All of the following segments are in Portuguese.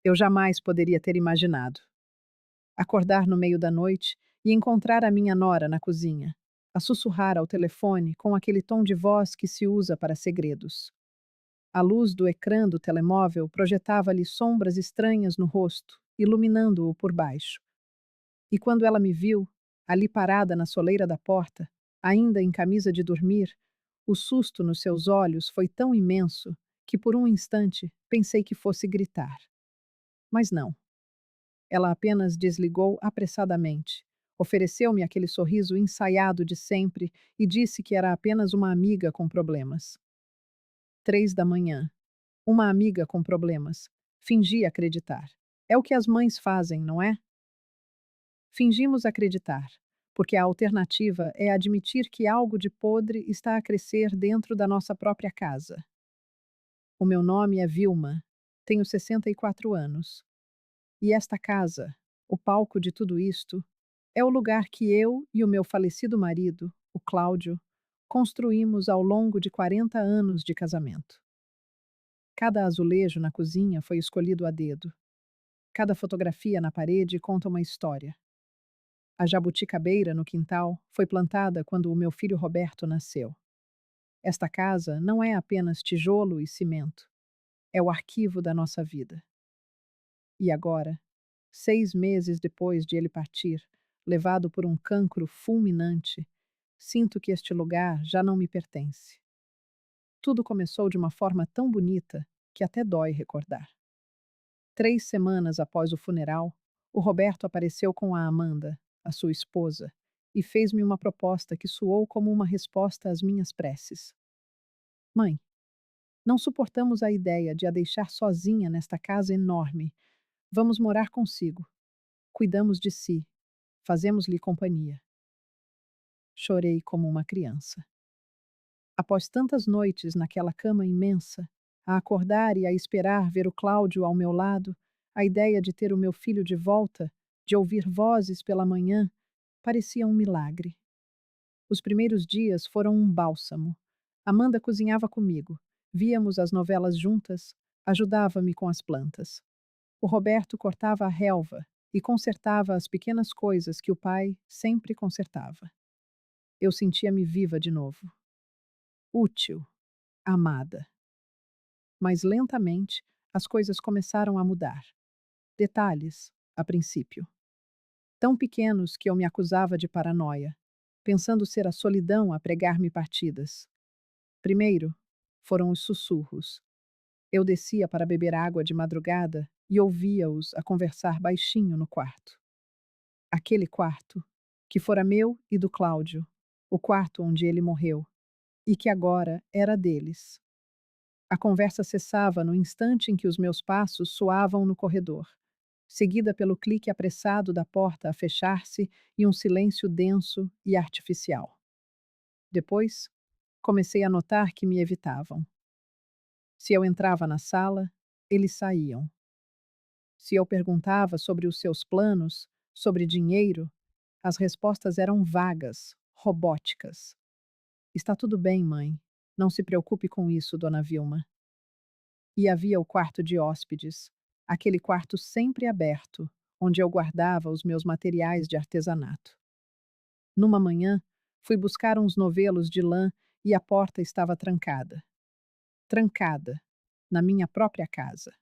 Eu jamais poderia ter imaginado. Acordar no meio da noite e encontrar a minha nora na cozinha, a sussurrar ao telefone com aquele tom de voz que se usa para segredos. A luz do ecrã do telemóvel projetava-lhe sombras estranhas no rosto, iluminando-o por baixo. E quando ela me viu, ali parada na soleira da porta, ainda em camisa de dormir, o susto nos seus olhos foi tão imenso que por um instante pensei que fosse gritar. Mas não. Ela apenas desligou apressadamente, ofereceu-me aquele sorriso ensaiado de sempre e disse que era apenas uma amiga com problemas. 3 da manhã. Uma amiga com problemas. Fingi acreditar. É o que as mães fazem, não é? Fingimos acreditar, porque a alternativa é admitir que algo de podre está a crescer dentro da nossa própria casa. O meu nome é Vilma, tenho 64 anos. E esta casa, o palco de tudo isto, é o lugar que eu e o meu falecido marido, o Cláudio, construímos ao longo de 40 anos de casamento. Cada azulejo na cozinha foi escolhido a dedo. Cada fotografia na parede conta uma história. A jabuticabeira no quintal foi plantada quando o meu filho Roberto nasceu. Esta casa não é apenas tijolo e cimento, é o arquivo da nossa vida. E agora, 6 meses depois de ele partir, levado por um cancro fulminante, sinto que este lugar já não me pertence. Tudo começou de uma forma tão bonita que até dói recordar. 3 semanas após o funeral, o Roberto apareceu com a Amanda, a sua esposa, e fez-me uma proposta que soou como uma resposta às minhas preces. Mãe, não suportamos a ideia de a deixar sozinha nesta casa enorme. Vamos morar consigo. Cuidamos de si. Fazemos-lhe companhia. Chorei como uma criança. Após tantas noites naquela cama imensa, a acordar e a esperar ver o Cláudio ao meu lado, a ideia de ter o meu filho de volta, de ouvir vozes pela manhã, parecia um milagre. Os primeiros dias foram um bálsamo. Amanda cozinhava comigo, víamos as novelas juntas, ajudava-me com as plantas. O Roberto cortava a relva e consertava as pequenas coisas que o pai sempre consertava. Eu sentia-me viva de novo. Útil, amada. Mas lentamente as coisas começaram a mudar. Detalhes, a princípio. Tão pequenos que eu me acusava de paranoia, pensando ser a solidão a pregar-me partidas. Primeiro, foram os sussurros. Eu descia para beber água de madrugada e ouvia-os a conversar baixinho no quarto. Aquele quarto, que fora meu e do Cláudio, o quarto onde ele morreu, e que agora era deles. A conversa cessava no instante em que os meus passos soavam no corredor, seguida pelo clique apressado da porta a fechar-se e um silêncio denso e artificial. Depois, comecei a notar que me evitavam. Se eu entrava na sala, eles saíam. Se eu perguntava sobre os seus planos, sobre dinheiro, as respostas eram vagas, robóticas. Está tudo bem, mãe. Não se preocupe com isso, dona Vilma. E havia o quarto de hóspedes, aquele quarto sempre aberto, onde eu guardava os meus materiais de artesanato. Numa manhã, fui buscar uns novelos de lã e a porta estava trancada. Trancada, na minha própria casa.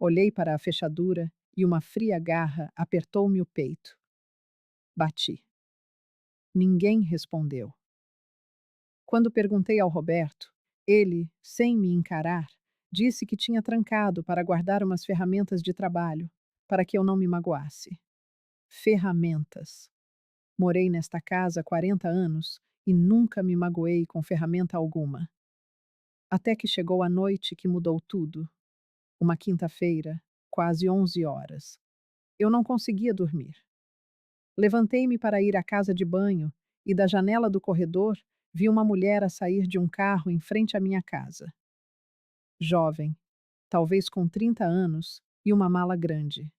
Olhei para a fechadura e uma fria garra apertou-me o peito. Bati. Ninguém respondeu. Quando perguntei ao Roberto, ele, sem me encarar, disse que tinha trancado para guardar umas ferramentas de trabalho, para que eu não me magoasse. Ferramentas. Morei nesta casa há 40 anos e nunca me magoei com ferramenta alguma. Até que chegou a noite que mudou tudo. Uma quinta-feira, quase 11 horas. Eu não conseguia dormir. Levantei-me para ir à casa de banho e da janela do corredor vi uma mulher a sair de um carro em frente à minha casa. Jovem, talvez com 30 anos, e uma mala grande.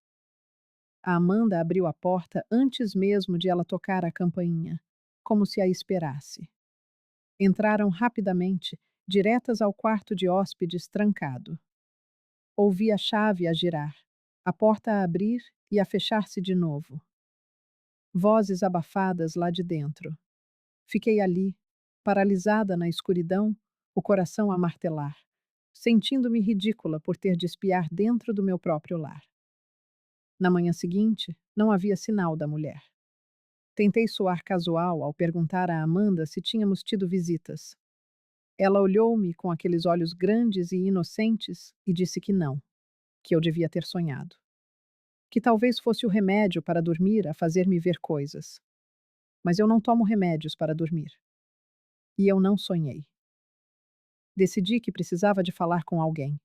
A Amanda abriu a porta antes mesmo de ela tocar a campainha, como se a esperasse. Entraram rapidamente, diretas ao quarto de hóspedes trancado. Ouvi a chave a girar, a porta a abrir e a fechar-se de novo. Vozes abafadas lá de dentro. Fiquei ali, paralisada na escuridão, o coração a martelar, sentindo-me ridícula por ter de espiar dentro do meu próprio lar. Na manhã seguinte, não havia sinal da mulher. Tentei soar casual ao perguntar a Amanda se tínhamos tido visitas. Ela olhou-me com aqueles olhos grandes e inocentes e disse que não, que eu devia ter sonhado. Que talvez fosse o remédio para dormir a fazer-me ver coisas. Mas eu não tomo remédios para dormir. E eu não sonhei. Decidi que precisava de falar com alguém.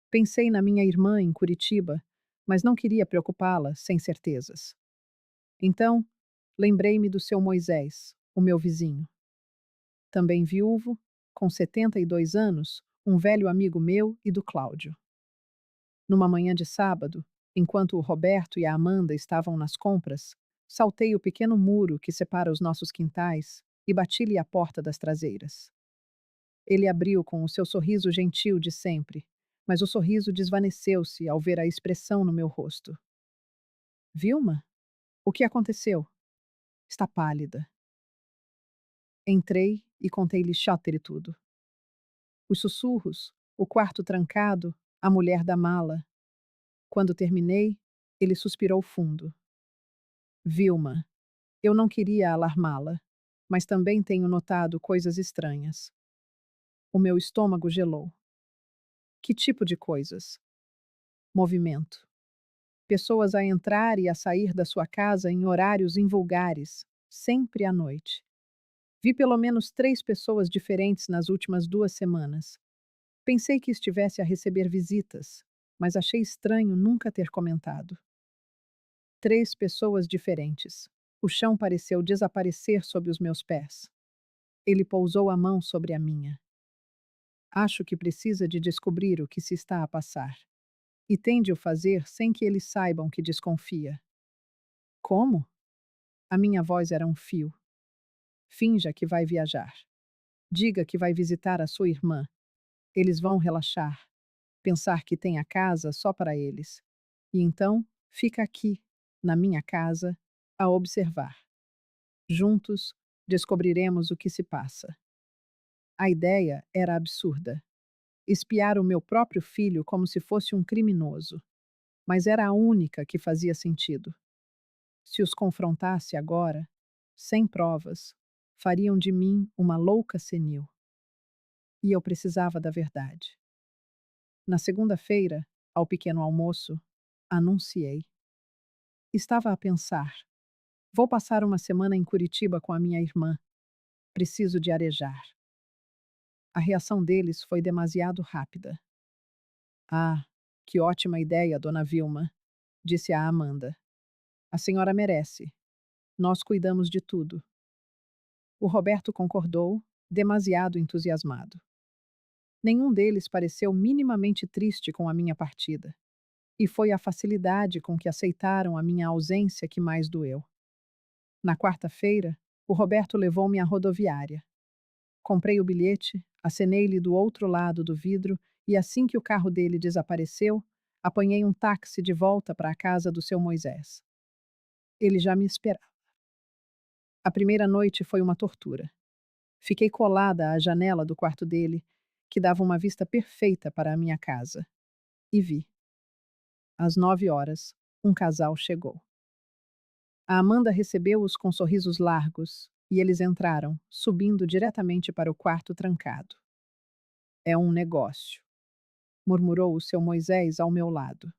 Pensei na minha irmã em Curitiba, mas não queria preocupá-la sem certezas. Então, lembrei-me do seu Moisés, o meu vizinho. Também viúvo, com 72 anos, um velho amigo meu e do Cláudio. Numa manhã de sábado, enquanto o Roberto e a Amanda estavam nas compras, saltei o pequeno muro que separa os nossos quintais e bati-lhe a porta das traseiras. Ele abriu com o seu sorriso gentil de sempre, mas o sorriso desvaneceu-se ao ver a expressão no meu rosto. Vilma? O que aconteceu? Está pálida. Entrei e contei-lhe Chotter tudo. Os sussurros, o quarto trancado, a mulher da mala. Quando terminei, ele suspirou fundo. Vilma, eu não queria alarmá-la, mas também tenho notado coisas estranhas. O meu estômago gelou. Que tipo de coisas? Movimento. Pessoas a entrar e a sair da sua casa em horários invulgares, sempre à noite. Vi pelo menos 3 pessoas diferentes nas últimas 2 semanas. Pensei que estivesse a receber visitas, mas achei estranho nunca ter comentado. 3 pessoas diferentes. O chão pareceu desaparecer sob os meus pés. Ele pousou a mão sobre a minha. Acho que precisa de descobrir o que se está a passar. E tem de o fazer sem que eles saibam que desconfia. Como? A minha voz era um fio. Finja que vai viajar. Diga que vai visitar a sua irmã. Eles vão relaxar. Pensar que tem a casa só para eles. E então, fica aqui, na minha casa, a observar. Juntos, descobriremos o que se passa. A ideia era absurda. Espiar o meu próprio filho como se fosse um criminoso. Mas era a única que fazia sentido. Se os confrontasse agora, sem provas, fariam de mim uma louca senil. E eu precisava da verdade. Na segunda-feira, ao pequeno almoço, anunciei. Estava a pensar: vou passar uma semana em Curitiba com a minha irmã. Preciso de arejar. A reação deles foi demasiado rápida. Ah, que ótima ideia, dona Vilma, disse a Amanda. A senhora merece. Nós cuidamos de tudo. O Roberto concordou, demasiado entusiasmado. Nenhum deles pareceu minimamente triste com a minha partida. E foi a facilidade com que aceitaram a minha ausência que mais doeu. Na quarta-feira, o Roberto levou-me à rodoviária. Comprei o bilhete, acenei-lhe do outro lado do vidro e assim que o carro dele desapareceu, apanhei um táxi de volta para a casa do seu Moisés. Ele já me esperava. A primeira noite foi uma tortura. Fiquei colada à janela do quarto dele, que dava uma vista perfeita para a minha casa. E vi. Às 9 horas, um casal chegou. A Amanda recebeu-os com sorrisos largos, e eles entraram, subindo diretamente para o quarto trancado. É um negócio, murmurou o seu Moisés ao meu lado.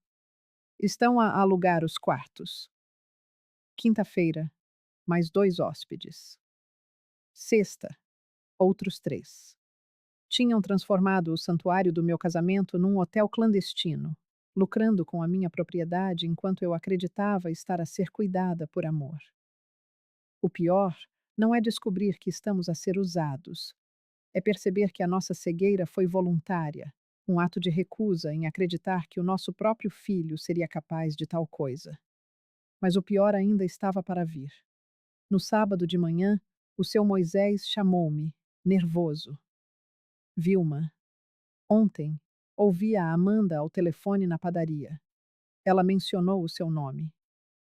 Estão a alugar os quartos. Quinta-feira, mais 2 hóspedes. Sexta, outros 3. Tinham transformado o santuário do meu casamento num hotel clandestino, lucrando com a minha propriedade enquanto eu acreditava estar a ser cuidada por amor. O pior não é descobrir que estamos a ser usados, é perceber que a nossa cegueira foi voluntária, um ato de recusa em acreditar que o nosso próprio filho seria capaz de tal coisa. Mas o pior ainda estava para vir. No sábado de manhã, o seu Moisés chamou-me, nervoso. Vilma, ontem, Ouvia a Amanda ao telefone na padaria. Ela mencionou o seu nome.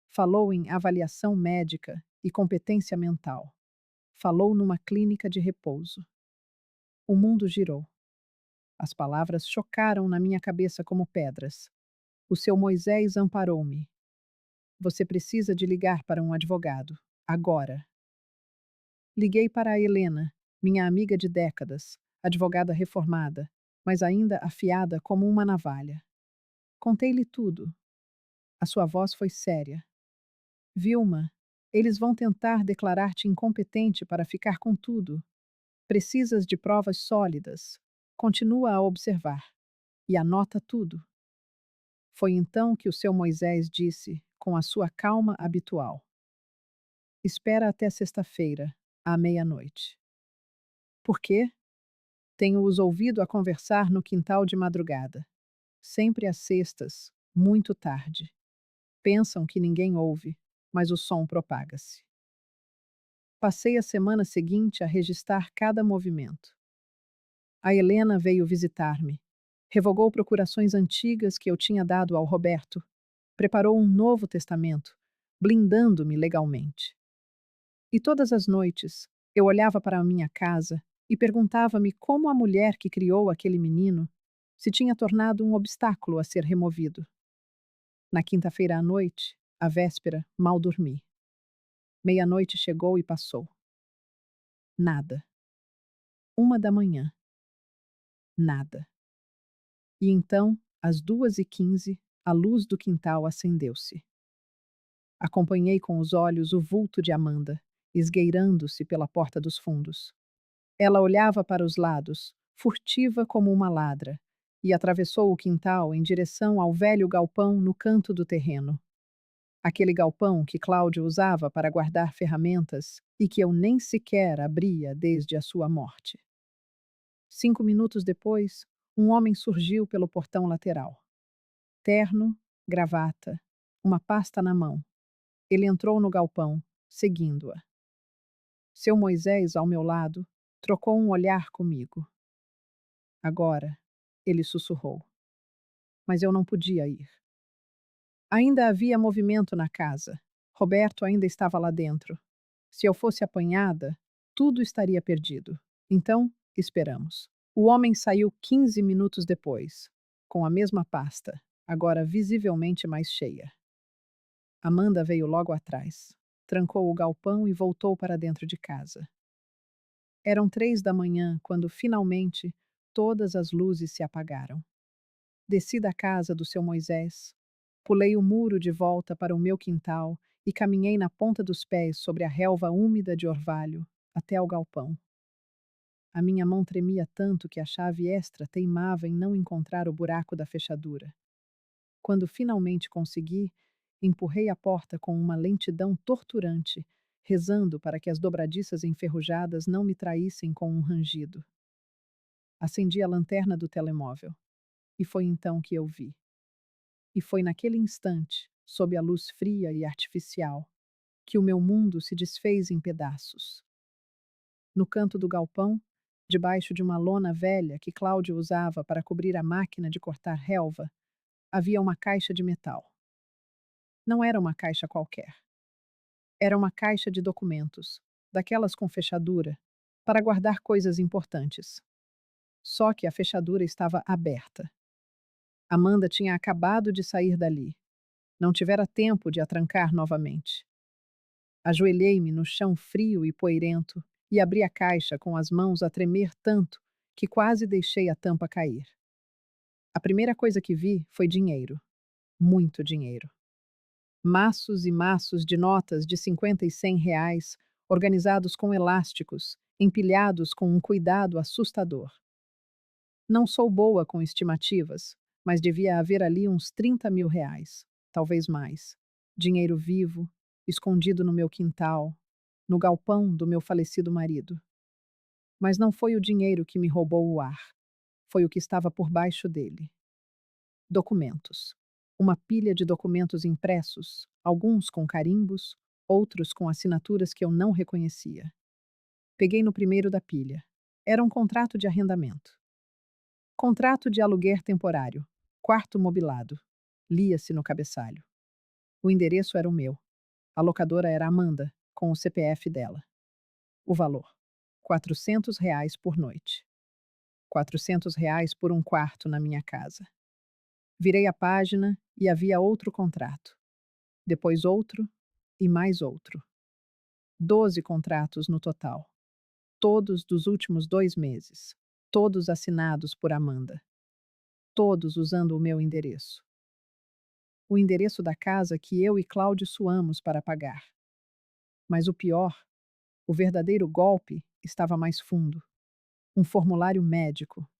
Falou em avaliação médica e competência mental. Falou numa clínica de repouso. O mundo girou. As palavras chocaram na minha cabeça como pedras. O seu Moisés amparou-me. Você precisa de ligar para um advogado. Agora. Liguei para a Helena, minha amiga de décadas, advogada reformada, mas ainda afiada como uma navalha. Contei-lhe tudo. A sua voz foi séria. Vilma, eles vão tentar declarar-te incompetente para ficar com tudo. Precisas de provas sólidas. Continua a observar. E anota tudo. Foi então que o seu Moisés disse, com a sua calma habitual: Espera até sexta-feira, à meia-noite. Por quê? Tenho-os ouvido a conversar no quintal de madrugada. Sempre às sextas, muito tarde. Pensam que ninguém ouve, mas o som propaga-se. Passei a semana seguinte a registrar cada movimento. A Helena veio visitar-me. Revogou procurações antigas que eu tinha dado ao Roberto. Preparou um novo testamento, blindando-me legalmente. E todas as noites, eu olhava para a minha casa e perguntava-me como a mulher que criou aquele menino se tinha tornado um obstáculo a ser removido. Na quinta-feira à noite, a véspera, mal dormi. Meia-noite chegou e passou. Nada. 1 da manhã. Nada. E então, às 2h15, a luz do quintal acendeu-se. Acompanhei com os olhos o vulto de Amanda, esgueirando-se pela porta dos fundos. Ela olhava para os lados, furtiva como uma ladra, e atravessou o quintal em direção ao velho galpão no canto do terreno. Aquele galpão que Cláudio usava para guardar ferramentas e que eu nem sequer abria desde a sua morte. 5 minutos depois, um homem surgiu pelo portão lateral. Terno, gravata, uma pasta na mão. Ele entrou no galpão, seguindo-a. Seu Moisés, ao meu lado, trocou um olhar comigo. Agora, ele sussurrou. Mas eu não podia ir. Ainda havia movimento na casa. Roberto ainda estava lá dentro. Se eu fosse apanhada, tudo estaria perdido. Então, esperamos. O homem saiu 15 minutos depois, com a mesma pasta, agora visivelmente mais cheia. Amanda veio logo atrás, trancou o galpão e voltou para dentro de casa. Eram 3 da manhã quando, finalmente, todas as luzes se apagaram. Desci da casa do seu Moisés, pulei o muro de volta para o meu quintal e caminhei na ponta dos pés sobre a relva úmida de orvalho até ao galpão. A minha mão tremia tanto que a chave extra teimava em não encontrar o buraco da fechadura. Quando finalmente consegui, empurrei a porta com uma lentidão torturante, rezando para que as dobradiças enferrujadas não me traíssem com um rangido. Acendi a lanterna do telemóvel. E foi então que eu vi. E foi naquele instante, sob a luz fria e artificial, que o meu mundo se desfez em pedaços. No canto do galpão, debaixo de uma lona velha que Cláudio usava para cobrir a máquina de cortar relva, havia uma caixa de metal. Não era uma caixa qualquer. Era uma caixa de documentos, daquelas com fechadura, para guardar coisas importantes. Só que a fechadura estava aberta. Amanda tinha acabado de sair dali. Não tivera tempo de a trancar novamente. Ajoelhei-me no chão frio e poeirento e abri a caixa com as mãos a tremer tanto que quase deixei a tampa cair. A primeira coisa que vi foi dinheiro. Muito dinheiro. Maços e maços de notas de 50 e 100 reais, organizados com elásticos, empilhados com um cuidado assustador. Não sou boa com estimativas, mas devia haver ali uns 30 mil reais, talvez mais. Dinheiro vivo, escondido no meu quintal, no galpão do meu falecido marido. Mas não foi o dinheiro que me roubou o ar, foi o que estava por baixo dele. Documentos. Uma pilha de documentos impressos, alguns com carimbos, outros com assinaturas que eu não reconhecia. Peguei no primeiro da pilha. Era um contrato de arrendamento. Contrato de aluguer temporário. Quarto mobilado. Lia-se no cabeçalho. O endereço era o meu. A locadora era Amanda, com o CPF dela. O valor: R$ 400 por noite. R$ 400 por um quarto na minha casa. Virei a página e havia outro contrato. Depois outro e mais outro. 12 contratos no total. Todos dos últimos 2 meses. Todos assinados por Amanda. Todos usando o meu endereço. O endereço da casa que eu e Cláudio suamos para pagar. Mas o pior, o verdadeiro golpe, estava mais fundo. Um formulário médico.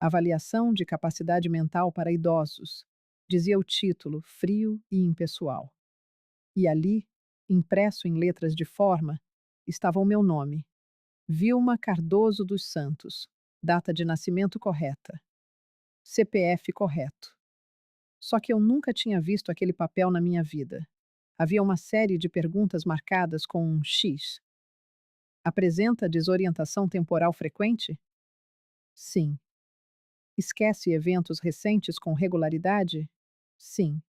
Avaliação de capacidade mental para idosos, dizia o título, frio e impessoal. E ali, impresso em letras de forma, estava o meu nome: Vilma Cardoso dos Santos, data de nascimento correta, CPF correto. Só que eu nunca tinha visto aquele papel na minha vida. Havia uma série de perguntas marcadas com um X. Apresenta desorientação temporal frequente? Sim. Esquece eventos recentes com regularidade? Sim.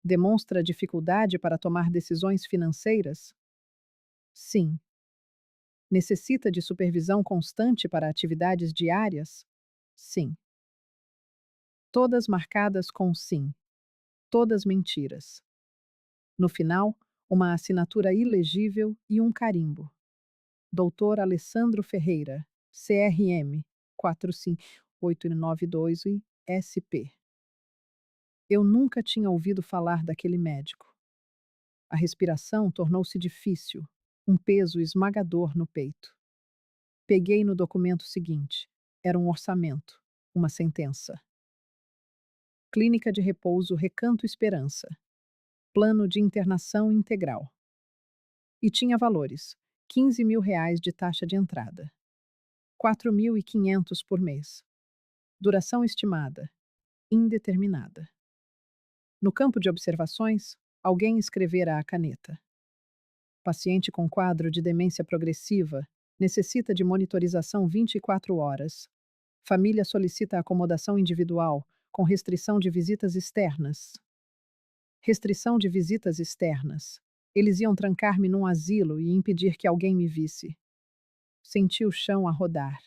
Demonstra dificuldade para tomar decisões financeiras? Sim. Necessita de supervisão constante para atividades diárias? Sim. Todas marcadas com sim. Todas mentiras. No final, uma assinatura ilegível e um carimbo. Doutor Alessandro Ferreira, CRM 45892 e SP. Eu nunca tinha ouvido falar daquele médico. A respiração tornou-se difícil, um peso esmagador no peito. Peguei no documento seguinte. Era um orçamento, uma sentença. Clínica de repouso Recanto Esperança. Plano de internação integral. E tinha valores: R$ 15.000 de taxa de entrada. 4.500 por mês. Duração estimada: indeterminada. No campo de observações, alguém escrevera à caneta: paciente com quadro de demência progressiva, necessita de monitorização 24 horas. Família solicita acomodação individual, com restrição de visitas externas. Restrição de visitas externas. Eles iam trancar-me num asilo e impedir que alguém me visse. Senti o chão a rodar,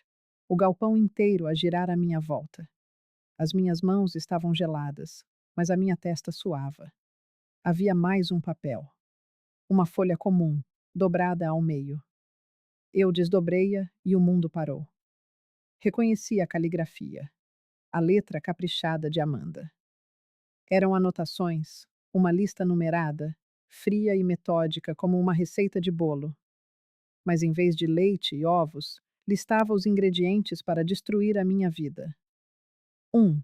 o galpão inteiro a girar à minha volta. As minhas mãos estavam geladas, mas a minha testa suava. Havia mais um papel. Uma folha comum, dobrada ao meio. Eu desdobrei-a e o mundo parou. Reconheci a caligrafia. A letra caprichada de Amanda. Eram anotações, uma lista numerada, fria e metódica como uma receita de bolo. Mas em vez de leite e ovos, listava os ingredientes para destruir a minha vida. 1.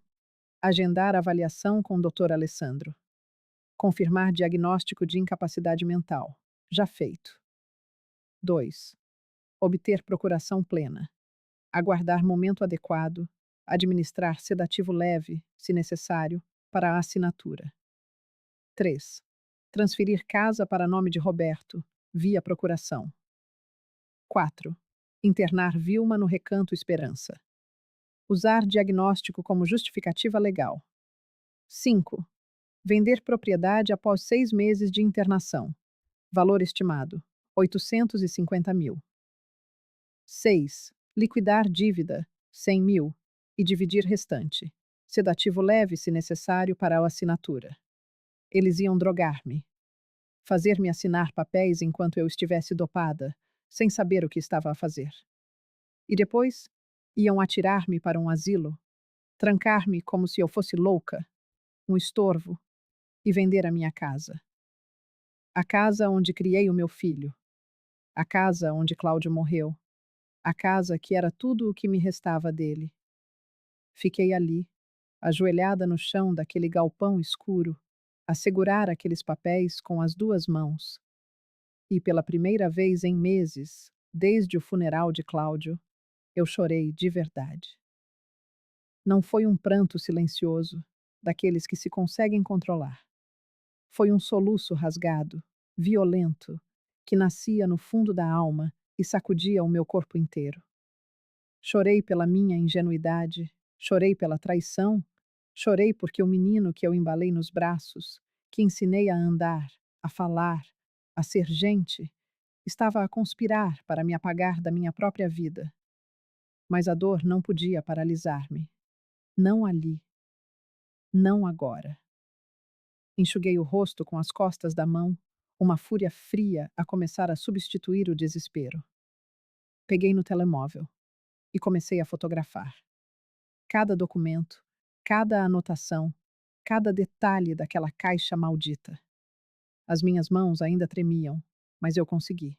Agendar avaliação com o Dr. Alessandro. Confirmar diagnóstico de incapacidade mental. Já feito. 2. Obter procuração plena. Aguardar momento adequado. Administrar sedativo leve, se necessário, para a assinatura. 3. Transferir casa para nome de Roberto, via procuração. 4. Internar Vilma no Recanto Esperança. Usar diagnóstico como justificativa legal. 5. Vender propriedade após 6 meses de internação. Valor estimado: 850.000. 6. Liquidar dívida: 100.000. E dividir restante. Sedativo leve, se necessário, para a assinatura. Eles iam drogar-me. Fazer-me assinar papéis enquanto eu estivesse dopada, sem saber o que estava a fazer. E depois, iam atirar-me para um asilo, trancar-me como se eu fosse louca, um estorvo, e vender a minha casa. A casa onde criei o meu filho. A casa onde Cláudio morreu. A casa que era tudo o que me restava dele. Fiquei ali, ajoelhada no chão daquele galpão escuro, a segurar aqueles papéis com as 2 mãos. E pela primeira vez em meses, desde o funeral de Cláudio, eu chorei de verdade. Não foi um pranto silencioso, daqueles que se conseguem controlar. Foi um soluço rasgado, violento, que nascia no fundo da alma e sacudia o meu corpo inteiro. Chorei pela minha ingenuidade, chorei pela traição, chorei porque o menino que eu embalei nos braços, que ensinei a andar, a falar, a ser gente, estava a conspirar para me apagar da minha própria vida. Mas a dor não podia paralisar-me. Não ali, não agora. Enxuguei o rosto com as costas da mão, uma fúria fria a começar a substituir o desespero. Peguei no telemóvel e comecei a fotografar. Cada documento, cada anotação, cada detalhe daquela caixa maldita. As minhas mãos ainda tremiam, mas eu consegui.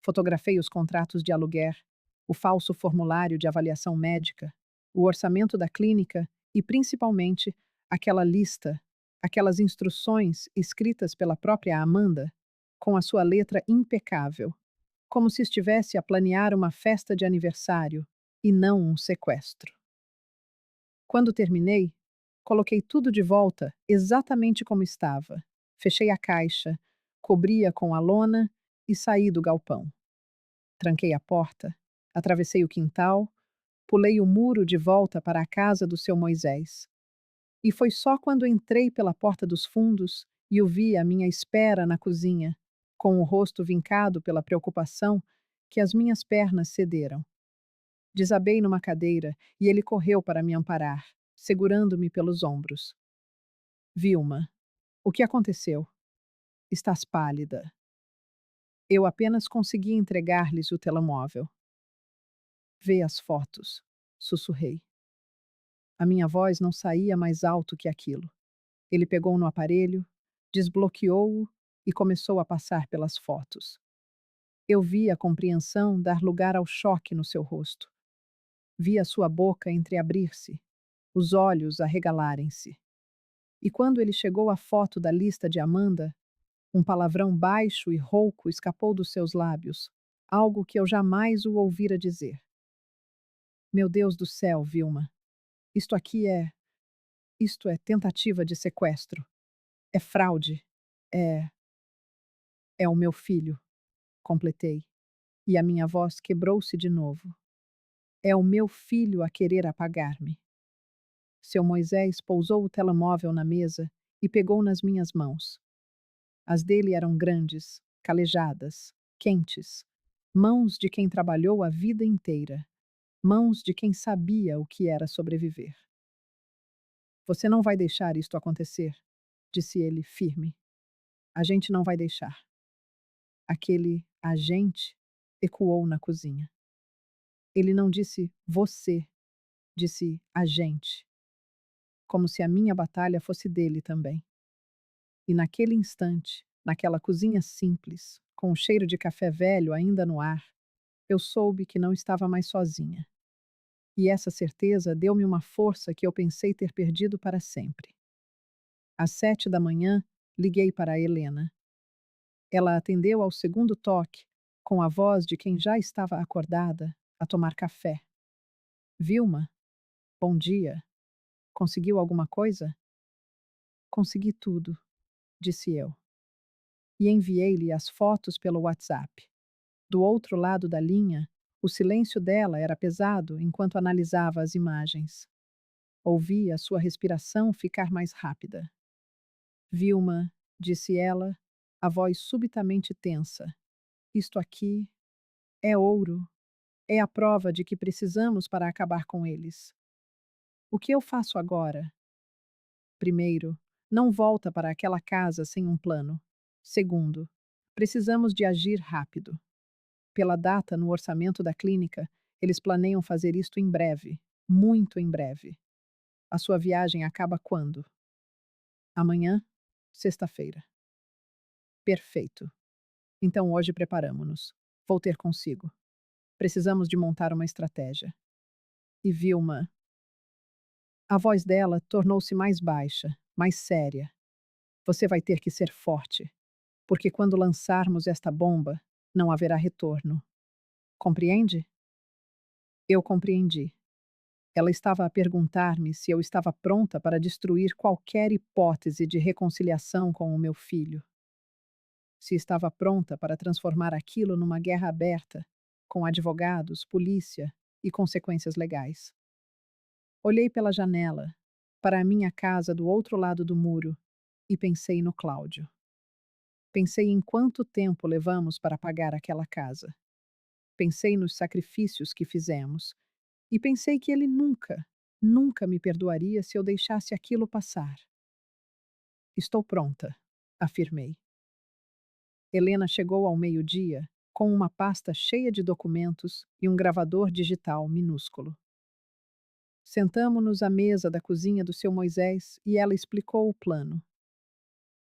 Fotografei os contratos de aluguer, o falso formulário de avaliação médica, o orçamento da clínica e, principalmente, aquela lista, aquelas instruções escritas pela própria Amanda, com a sua letra impecável, como se estivesse a planear uma festa de aniversário e não um sequestro. Quando terminei, coloquei tudo de volta exatamente como estava. Fechei a caixa, cobri-a com a lona e saí do galpão. Tranquei a porta, atravessei o quintal, pulei o muro de volta para a casa do seu Moisés. E foi só quando entrei pela porta dos fundos e o vi à minha espera na cozinha, com o rosto vincado pela preocupação, que as minhas pernas cederam. Desabei numa cadeira e ele correu para me amparar, segurando-me pelos ombros. Vilma, o que aconteceu? Estás pálida. Eu apenas consegui entregar-lhes o telemóvel. Vê as fotos, sussurrei. A minha voz não saía mais alto que aquilo. Ele pegou no aparelho, desbloqueou-o e começou a passar pelas fotos. Eu vi a compreensão dar lugar ao choque no seu rosto. Vi a sua boca entreabrir-se, os olhos arregalarem-se. E quando ele chegou à foto da lista de Amanda, um palavrão baixo e rouco escapou dos seus lábios, algo que eu jamais o ouvira dizer. Meu Deus do céu, Vilma. Isto aqui é. Isto é tentativa de sequestro. É fraude. É. É o meu filho, completei. E a minha voz quebrou-se de novo. É o meu filho a querer apagar-me. Seu Moisés pousou o telemóvel na mesa e pegou nas minhas mãos. As dele eram grandes, calejadas, quentes, mãos de quem trabalhou a vida inteira, mãos de quem sabia o que era sobreviver. Você não vai deixar isto acontecer, disse ele, firme. A gente não vai deixar. Aquele agente ecoou na cozinha. Ele não disse você, disse agente, como se a minha batalha fosse dele também. E naquele instante, naquela cozinha simples, com o cheiro de café velho ainda no ar, eu soube que não estava mais sozinha. E essa certeza deu-me uma força que eu pensei ter perdido para sempre. Às 7 da manhã, liguei para a Helena. Ela atendeu ao segundo toque, com a voz de quem já estava acordada, a tomar café. Vilma, bom dia. Conseguiu alguma coisa? Consegui tudo, disse eu. E enviei-lhe as fotos pelo WhatsApp. Do outro lado da linha, o silêncio dela era pesado enquanto analisava as imagens. Ouvi a sua respiração ficar mais rápida. Vilma, disse ela, a voz subitamente tensa. Isto aqui é ouro. É a prova de que precisamos para acabar com eles. O que eu faço agora? Primeiro, não volta para aquela casa sem um plano. Segundo, precisamos de agir rápido. Pela data no orçamento da clínica, eles planeiam fazer isto em breve, muito em breve. A sua viagem acaba quando? Amanhã, sexta-feira. Perfeito. Então hoje preparamo-nos. Vou ter consigo. Precisamos de montar uma estratégia. E Vilma. A voz dela tornou-se mais baixa, mais séria. Você vai ter que ser forte, porque quando lançarmos esta bomba, não haverá retorno. Compreende? Eu compreendi. Ela estava a perguntar-me se eu estava pronta para destruir qualquer hipótese de reconciliação com o meu filho. Se estava pronta para transformar aquilo numa guerra aberta, com advogados, polícia e consequências legais. Olhei pela janela, para a minha casa do outro lado do muro, e pensei no Cláudio. Pensei em quanto tempo levamos para pagar aquela casa. Pensei nos sacrifícios que fizemos. E pensei que ele nunca, nunca me perdoaria se eu deixasse aquilo passar. Estou pronta, afirmei. Helena chegou ao meio-dia com uma pasta cheia de documentos e um gravador digital minúsculo. Sentamo-nos à mesa da cozinha do seu Moisés e ela explicou o plano.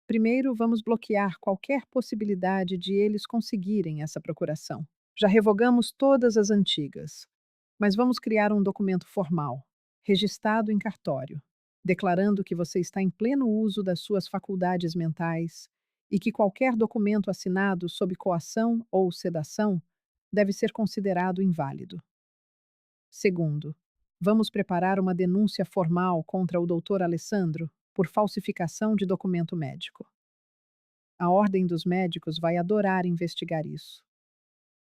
Primeiro, vamos bloquear qualquer possibilidade de eles conseguirem essa procuração. Já revogamos todas as antigas, mas vamos criar um documento formal, registrado em cartório, declarando que você está em pleno uso das suas faculdades mentais e que qualquer documento assinado sob coação ou sedação deve ser considerado inválido. Segundo, vamos preparar uma denúncia formal contra o Dr. Alessandro por falsificação de documento médico. A Ordem dos Médicos vai adorar investigar isso.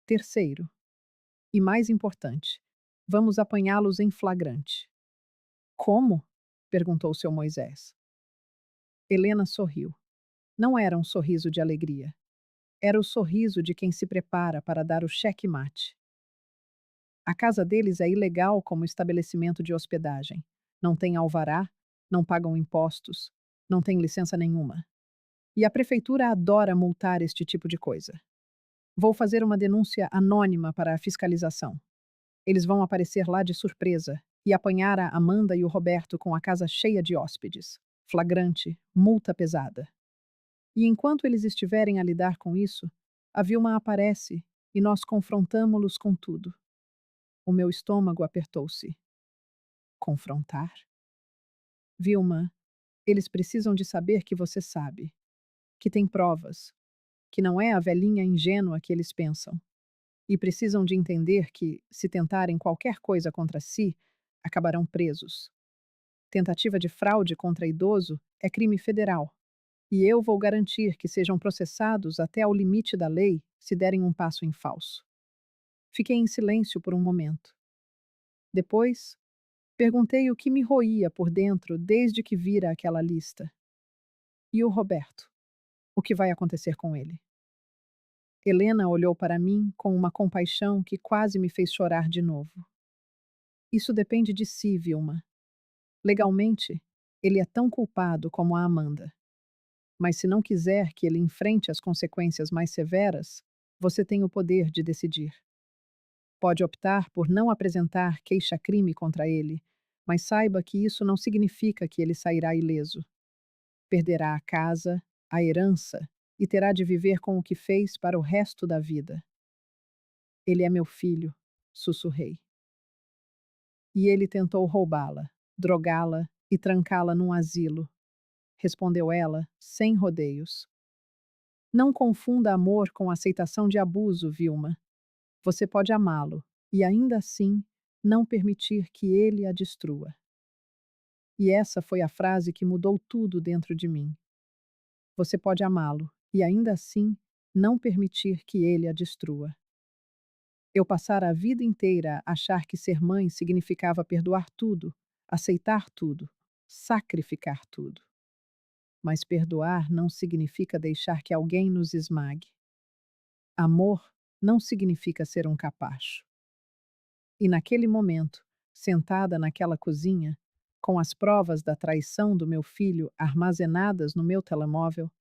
Terceiro, e mais importante, vamos apanhá-los em flagrante. Como? Perguntou seu Moisés. Helena sorriu. Não era um sorriso de alegria. Era o sorriso de quem se prepara para dar o cheque-mate. A casa deles é ilegal como estabelecimento de hospedagem. Não tem alvará, não pagam impostos, não tem licença nenhuma. E a prefeitura adora multar este tipo de coisa. Vou fazer uma denúncia anônima para a fiscalização. Eles vão aparecer lá de surpresa e apanhar a Amanda e o Roberto com a casa cheia de hóspedes. Flagrante, multa pesada. E enquanto eles estiverem a lidar com isso, a Vilma aparece e nós confrontamo-los com tudo. O meu estômago apertou-se. Confrontar? Vilma, eles precisam de saber que você sabe, que tem provas, que não é a velhinha ingênua que eles pensam. E precisam de entender que, se tentarem qualquer coisa contra si, acabarão presos. Tentativa de fraude contra idoso é crime federal. E eu vou garantir que sejam processados até ao limite da lei se derem um passo em falso. Fiquei em silêncio por um momento. Depois, perguntei o que me roía por dentro desde que vira aquela lista. E o Roberto? O que vai acontecer com ele? Helena olhou para mim com uma compaixão que quase me fez chorar de novo. Isso depende de si, Vilma. Legalmente, ele é tão culpado como a Amanda. Mas se não quiser que ele enfrente as consequências mais severas, você tem o poder de decidir. Pode optar por não apresentar queixa-crime contra ele, mas saiba que isso não significa que ele sairá ileso. Perderá a casa, a herança e terá de viver com o que fez para o resto da vida. Ele é meu filho, sussurrei. E ele tentou roubá-la, drogá-la e trancá-la num asilo, respondeu ela, sem rodeios. Não confunda amor com aceitação de abuso, Vilma. Você pode amá-lo e ainda assim não permitir que ele a destrua. E essa foi a frase que mudou tudo dentro de mim. Você pode amá-lo e ainda assim não permitir que ele a destrua. Eu passara a vida inteira a achar que ser mãe significava perdoar tudo, aceitar tudo, sacrificar tudo. Mas perdoar não significa deixar que alguém nos esmague. Amor não significa ser um capacho. E naquele momento, sentada naquela cozinha, com as provas da traição do meu filho armazenadas no meu telemóvel,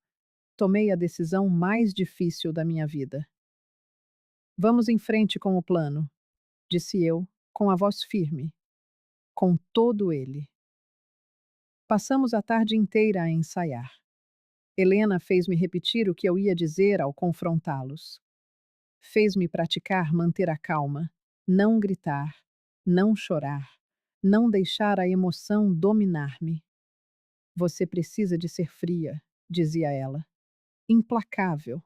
tomei a decisão mais difícil da minha vida. Vamos em frente com o plano, disse eu, com a voz firme, com todo ele. Passamos a tarde inteira a ensaiar. Helena fez-me repetir o que eu ia dizer ao confrontá-los. Fez-me praticar manter a calma, não gritar, não chorar, não deixar a emoção dominar-me. Você precisa de ser fria, dizia ela, implacável,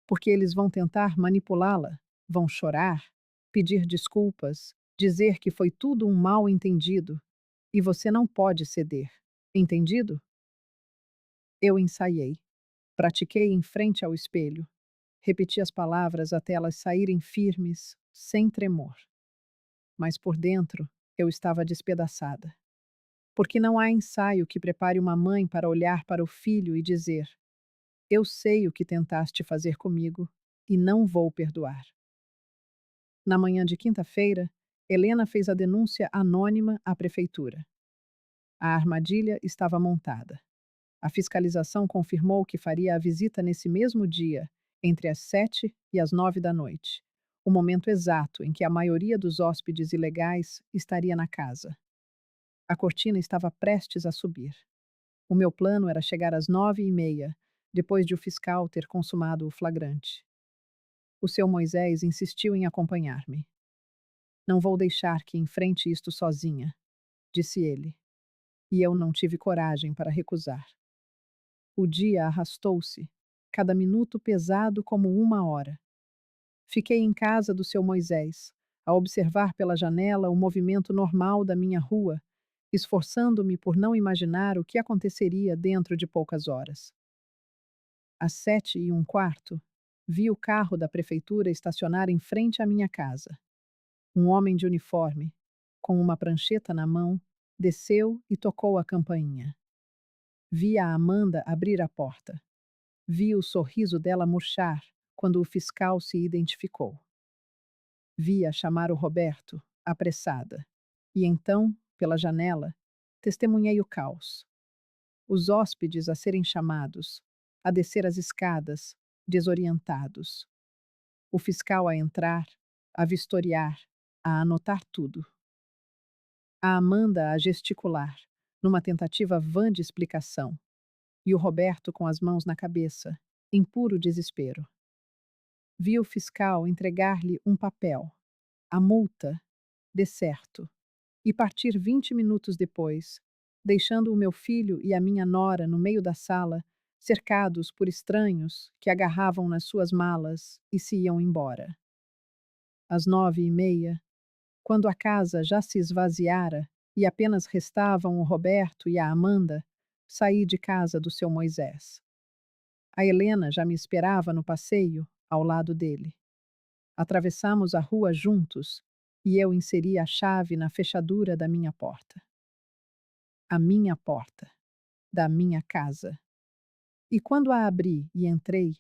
porque eles vão tentar manipulá-la, vão chorar, pedir desculpas, dizer que foi tudo um mal-entendido, e você não pode ceder. Entendido? Eu ensaiei. Pratiquei em frente ao espelho. Repeti as palavras até elas saírem firmes, sem tremor. mas por dentro eu estava despedaçada. Porque não há ensaio que prepare uma mãe para olhar para o filho e dizer: eu sei o que tentaste fazer comigo e não vou perdoar. Na manhã de quinta-feira, Helena fez a denúncia anônima à prefeitura. A armadilha estava montada. A fiscalização confirmou que faria a visita nesse mesmo dia, entre as 7 e as 9 da noite, o momento exato em que a maioria dos hóspedes ilegais estaria na casa. A cortina estava prestes a subir. O meu plano era chegar às 9h30, depois de o fiscal ter consumado o flagrante. O seu Moisés insistiu em acompanhar-me. Não vou deixar que enfrente isto sozinha, disse ele, e eu não tive coragem para recusar. O dia arrastou-se, cada minuto pesado como uma hora. Fiquei em casa do seu Moisés, a observar pela janela o movimento normal da minha rua, esforçando-me por não imaginar o que aconteceria dentro de poucas horas. Às 7h15, vi o carro da prefeitura estacionar em frente à minha casa. Um homem de uniforme, com uma prancheta na mão, desceu e tocou a campainha. Vi a Amanda abrir a porta. Vi o sorriso dela murchar quando o fiscal se identificou. Vi-a chamar o Roberto, apressada. E então, pela janela, testemunhei o caos. Os hóspedes a serem chamados, a descer as escadas, desorientados. O fiscal a entrar, a vistoriar, a anotar tudo. A Amanda a gesticular, numa tentativa vã de explicação, e o Roberto com as mãos na cabeça, em puro desespero. Vi o fiscal entregar-lhe um papel, a multa, de certo, e partir 20 minutos depois, deixando o meu filho e a minha nora no meio da sala, cercados por estranhos que agarravam nas suas malas e se iam embora. Às 9h30, quando a casa já se esvaziara e apenas restavam o Roberto e a Amanda, saí de casa do seu Moisés. A Helena já me esperava no passeio, ao lado dele. Atravessamos a rua juntos e eu inseri a chave na fechadura da minha porta. A minha porta, da minha casa. E quando a abri e entrei,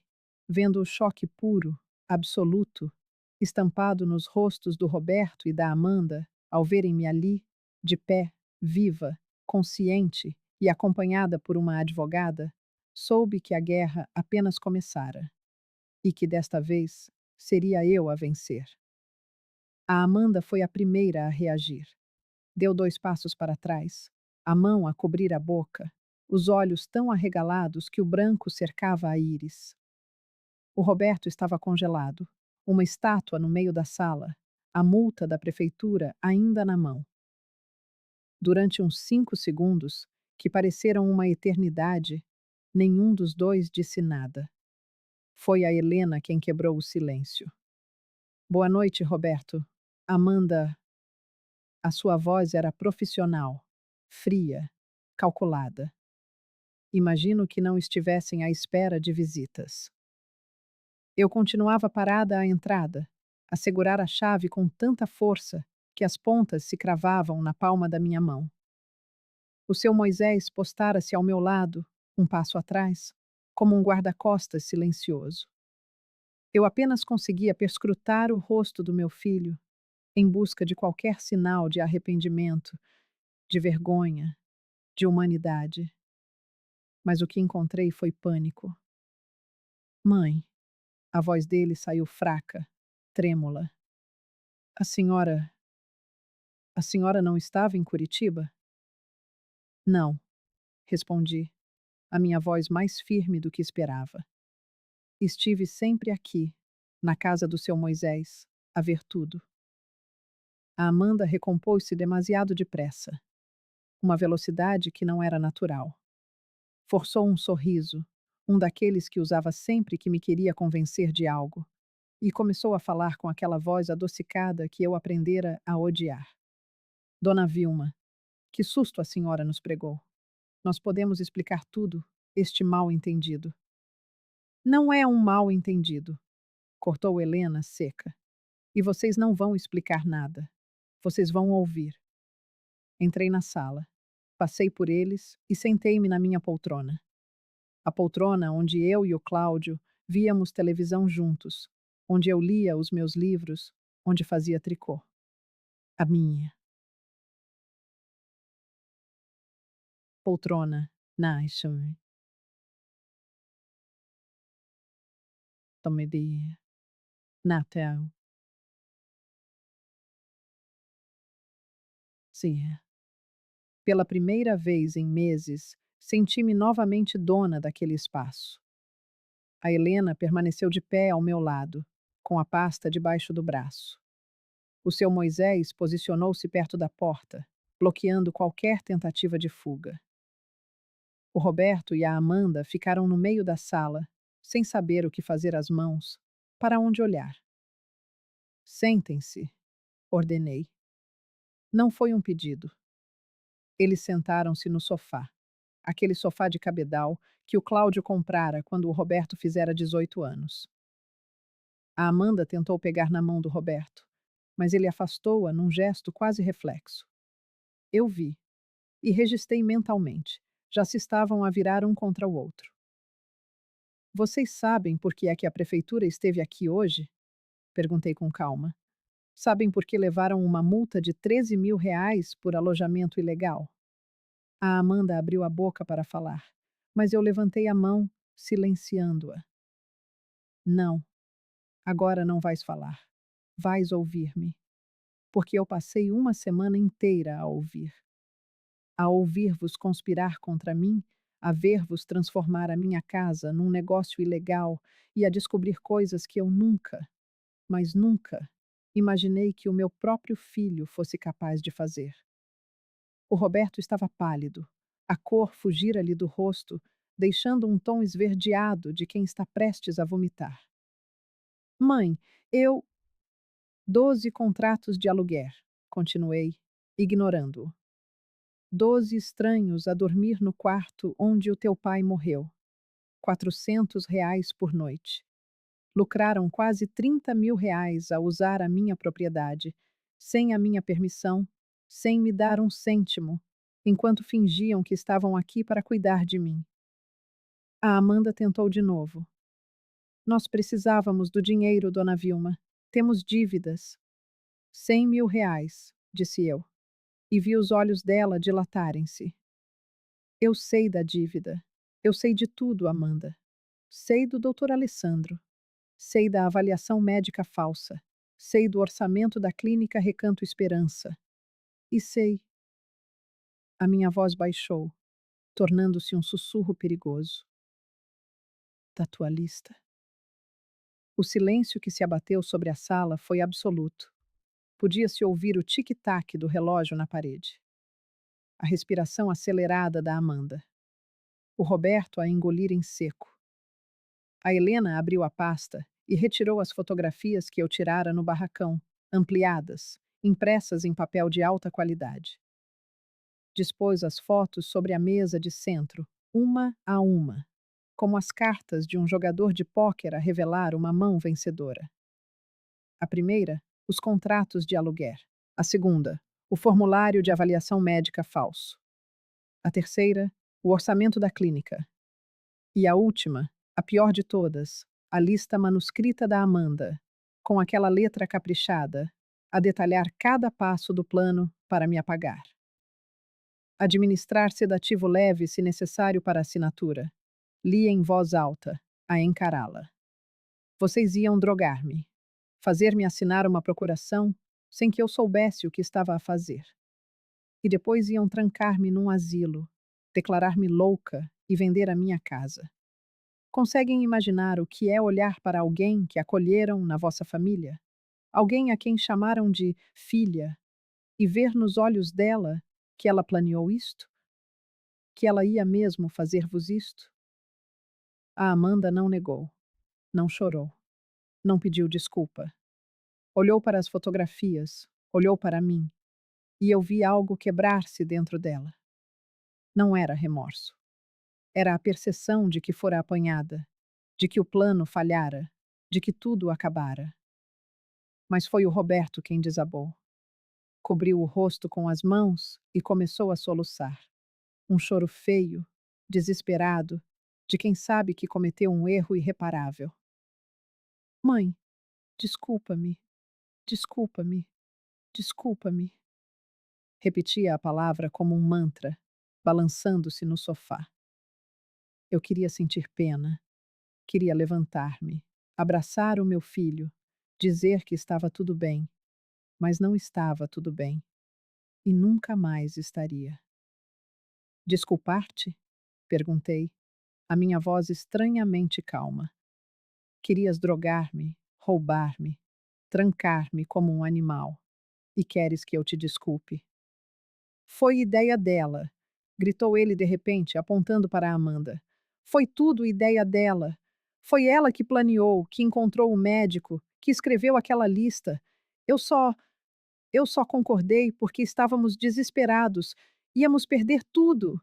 vendo o choque puro, absoluto, estampado nos rostos do Roberto e da Amanda, ao verem-me ali, de pé, viva, consciente e acompanhada por uma advogada, soube que a guerra apenas começara e que desta vez seria eu a vencer. A Amanda foi a primeira a reagir. Deu 2 passos para trás, a mão a cobrir a boca, os olhos tão arregalados que o branco cercava a íris. O Roberto estava congelado, uma estátua no meio da sala, a multa da prefeitura ainda na mão. Durante uns 5 segundos, que pareceram uma eternidade, nenhum dos dois disse nada. Foi a Helena quem quebrou o silêncio. Boa noite, Roberto. Amanda. A sua voz era profissional, fria, calculada. Imagino que não estivessem à espera de visitas. Eu continuava parada à entrada, a segurar a chave com tanta força que as pontas se cravavam na palma da minha mão. O seu Moisés postara-se ao meu lado, um passo atrás, como um guarda-costas silencioso. Eu apenas conseguia perscrutar o rosto do meu filho, em busca de qualquer sinal de arrependimento, de vergonha, de humanidade. Mas o que encontrei foi pânico. Mãe, a voz dele saiu fraca, trêmula. A senhora. A senhora não estava em Curitiba? Não, respondi, a minha voz mais firme do que esperava. Estive sempre aqui, na casa do seu Moisés, a ver tudo. A Amanda recompôs-se demasiado depressa, uma velocidade que não era natural. Forçou um sorriso, um daqueles que usava sempre que me queria convencer de algo, e começou a falar com aquela voz adocicada que eu aprendera a odiar. Dona Vilma, que susto a senhora nos pregou. Nós podemos explicar tudo, este mal-entendido. Não é um mal-entendido, cortou Helena seca. E vocês não vão explicar nada. Vocês vão ouvir. Entrei na sala. Passei por eles e sentei-me na minha poltrona. A poltrona onde eu e o Cláudio víamos televisão juntos, onde eu lia os meus livros, onde fazia tricô. A minha poltrona, nice, tomedi, Natal, sim. Pela primeira vez em meses, senti-me novamente dona daquele espaço. A Helena permaneceu de pé ao meu lado, com a pasta debaixo do braço. O seu Moisés posicionou-se perto da porta, bloqueando qualquer tentativa de fuga. O Roberto e a Amanda ficaram no meio da sala, sem saber o que fazer às mãos, para onde olhar. Sentem-se, ordenei. Não foi um pedido. Eles sentaram-se no sofá, aquele sofá de cabedal que o Cláudio comprara quando o Roberto fizera 18 anos. A Amanda tentou pegar na mão do Roberto, mas ele afastou-a num gesto quase reflexo. Eu vi, e registrei mentalmente. Já se estavam a virar um contra o outro. Vocês sabem por que é que a prefeitura esteve aqui hoje? Perguntei com calma. Sabem por que levaram uma multa de 13.000 reais por alojamento ilegal? A Amanda abriu a boca para falar, mas eu levantei a mão, silenciando-a. Não, agora não vais falar. Vais ouvir-me. Porque eu passei uma semana inteira a ouvir. A ouvir-vos conspirar contra mim, a ver-vos transformar a minha casa num negócio ilegal e a descobrir coisas que eu nunca, mas nunca, imaginei que o meu próprio filho fosse capaz de fazer. O Roberto estava pálido. A cor fugira-lhe do rosto, deixando um tom esverdeado de quem está prestes a vomitar. Mãe, eu. 12 contratos de aluguer, continuei, ignorando-o. 12 estranhos a dormir no quarto onde o teu pai morreu. 400 reais por noite. Lucraram quase 30.000 reais a usar a minha propriedade, sem a minha permissão, sem me dar um cêntimo, enquanto fingiam que estavam aqui para cuidar de mim. A Amanda tentou de novo. Nós precisávamos do dinheiro, dona Vilma. Temos dívidas. 100.000 reais, disse eu, e vi os olhos dela dilatarem-se. Eu sei da dívida. Eu sei de tudo, Amanda. Sei do doutor Alessandro. Sei da avaliação médica falsa. Sei do orçamento da clínica Recanto Esperança. E sei. A minha voz baixou, tornando-se um sussurro perigoso. Da tua lista. O silêncio que se abateu sobre a sala foi absoluto. Podia-se ouvir o tic-tac do relógio na parede. A respiração acelerada da Amanda. O Roberto a engolir em seco. A Helena abriu a pasta e retirou as fotografias que eu tirara no barracão, ampliadas, impressas em papel de alta qualidade. Dispôs as fotos sobre a mesa de centro, uma a uma, como as cartas de um jogador de póquer a revelar uma mão vencedora. A primeira, os contratos de aluguer. A segunda, o formulário de avaliação médica falso. A terceira, o orçamento da clínica. E a última, a pior de todas, a lista manuscrita da Amanda, com aquela letra caprichada, a detalhar cada passo do plano para me apagar. Administrar sedativo leve se necessário para assinatura. Lia em voz alta, a encará-la. Vocês iam drogar-me, fazer-me assinar uma procuração sem que eu soubesse o que estava a fazer. E depois iam trancar-me num asilo, declarar-me louca e vender a minha casa. Conseguem imaginar o que é olhar para alguém que acolheram na vossa família? Alguém a quem chamaram de filha e ver nos olhos dela que ela planeou isto? Que ela ia mesmo fazer-vos isto? A Amanda não negou, não chorou, não pediu desculpa. Olhou para as fotografias, olhou para mim, e eu vi algo quebrar-se dentro dela. Não era remorso. Era a percepção de que fora apanhada, de que o plano falhara, de que tudo acabara. Mas foi o Roberto quem desabou. Cobriu o rosto com as mãos e começou a soluçar. Um choro feio, desesperado, de quem sabe que cometeu um erro irreparável. Mãe, desculpa-me, desculpa-me, desculpa-me. Repetia a palavra como um mantra, balançando-se no sofá. Eu queria sentir pena, queria levantar-me, abraçar o meu filho, dizer que estava tudo bem, mas não estava tudo bem e nunca mais estaria. Desculpar-te? Perguntei, a minha voz estranhamente calma. Querias drogar-me, roubar-me, trancar-me como um animal, e queres que eu te desculpe. Foi ideia dela, gritou ele de repente, apontando para Amanda. Foi tudo ideia dela. Foi ela que planeou, que encontrou o médico, que escreveu aquela lista. Eu só, eu só concordei porque estávamos desesperados. Íamos perder tudo.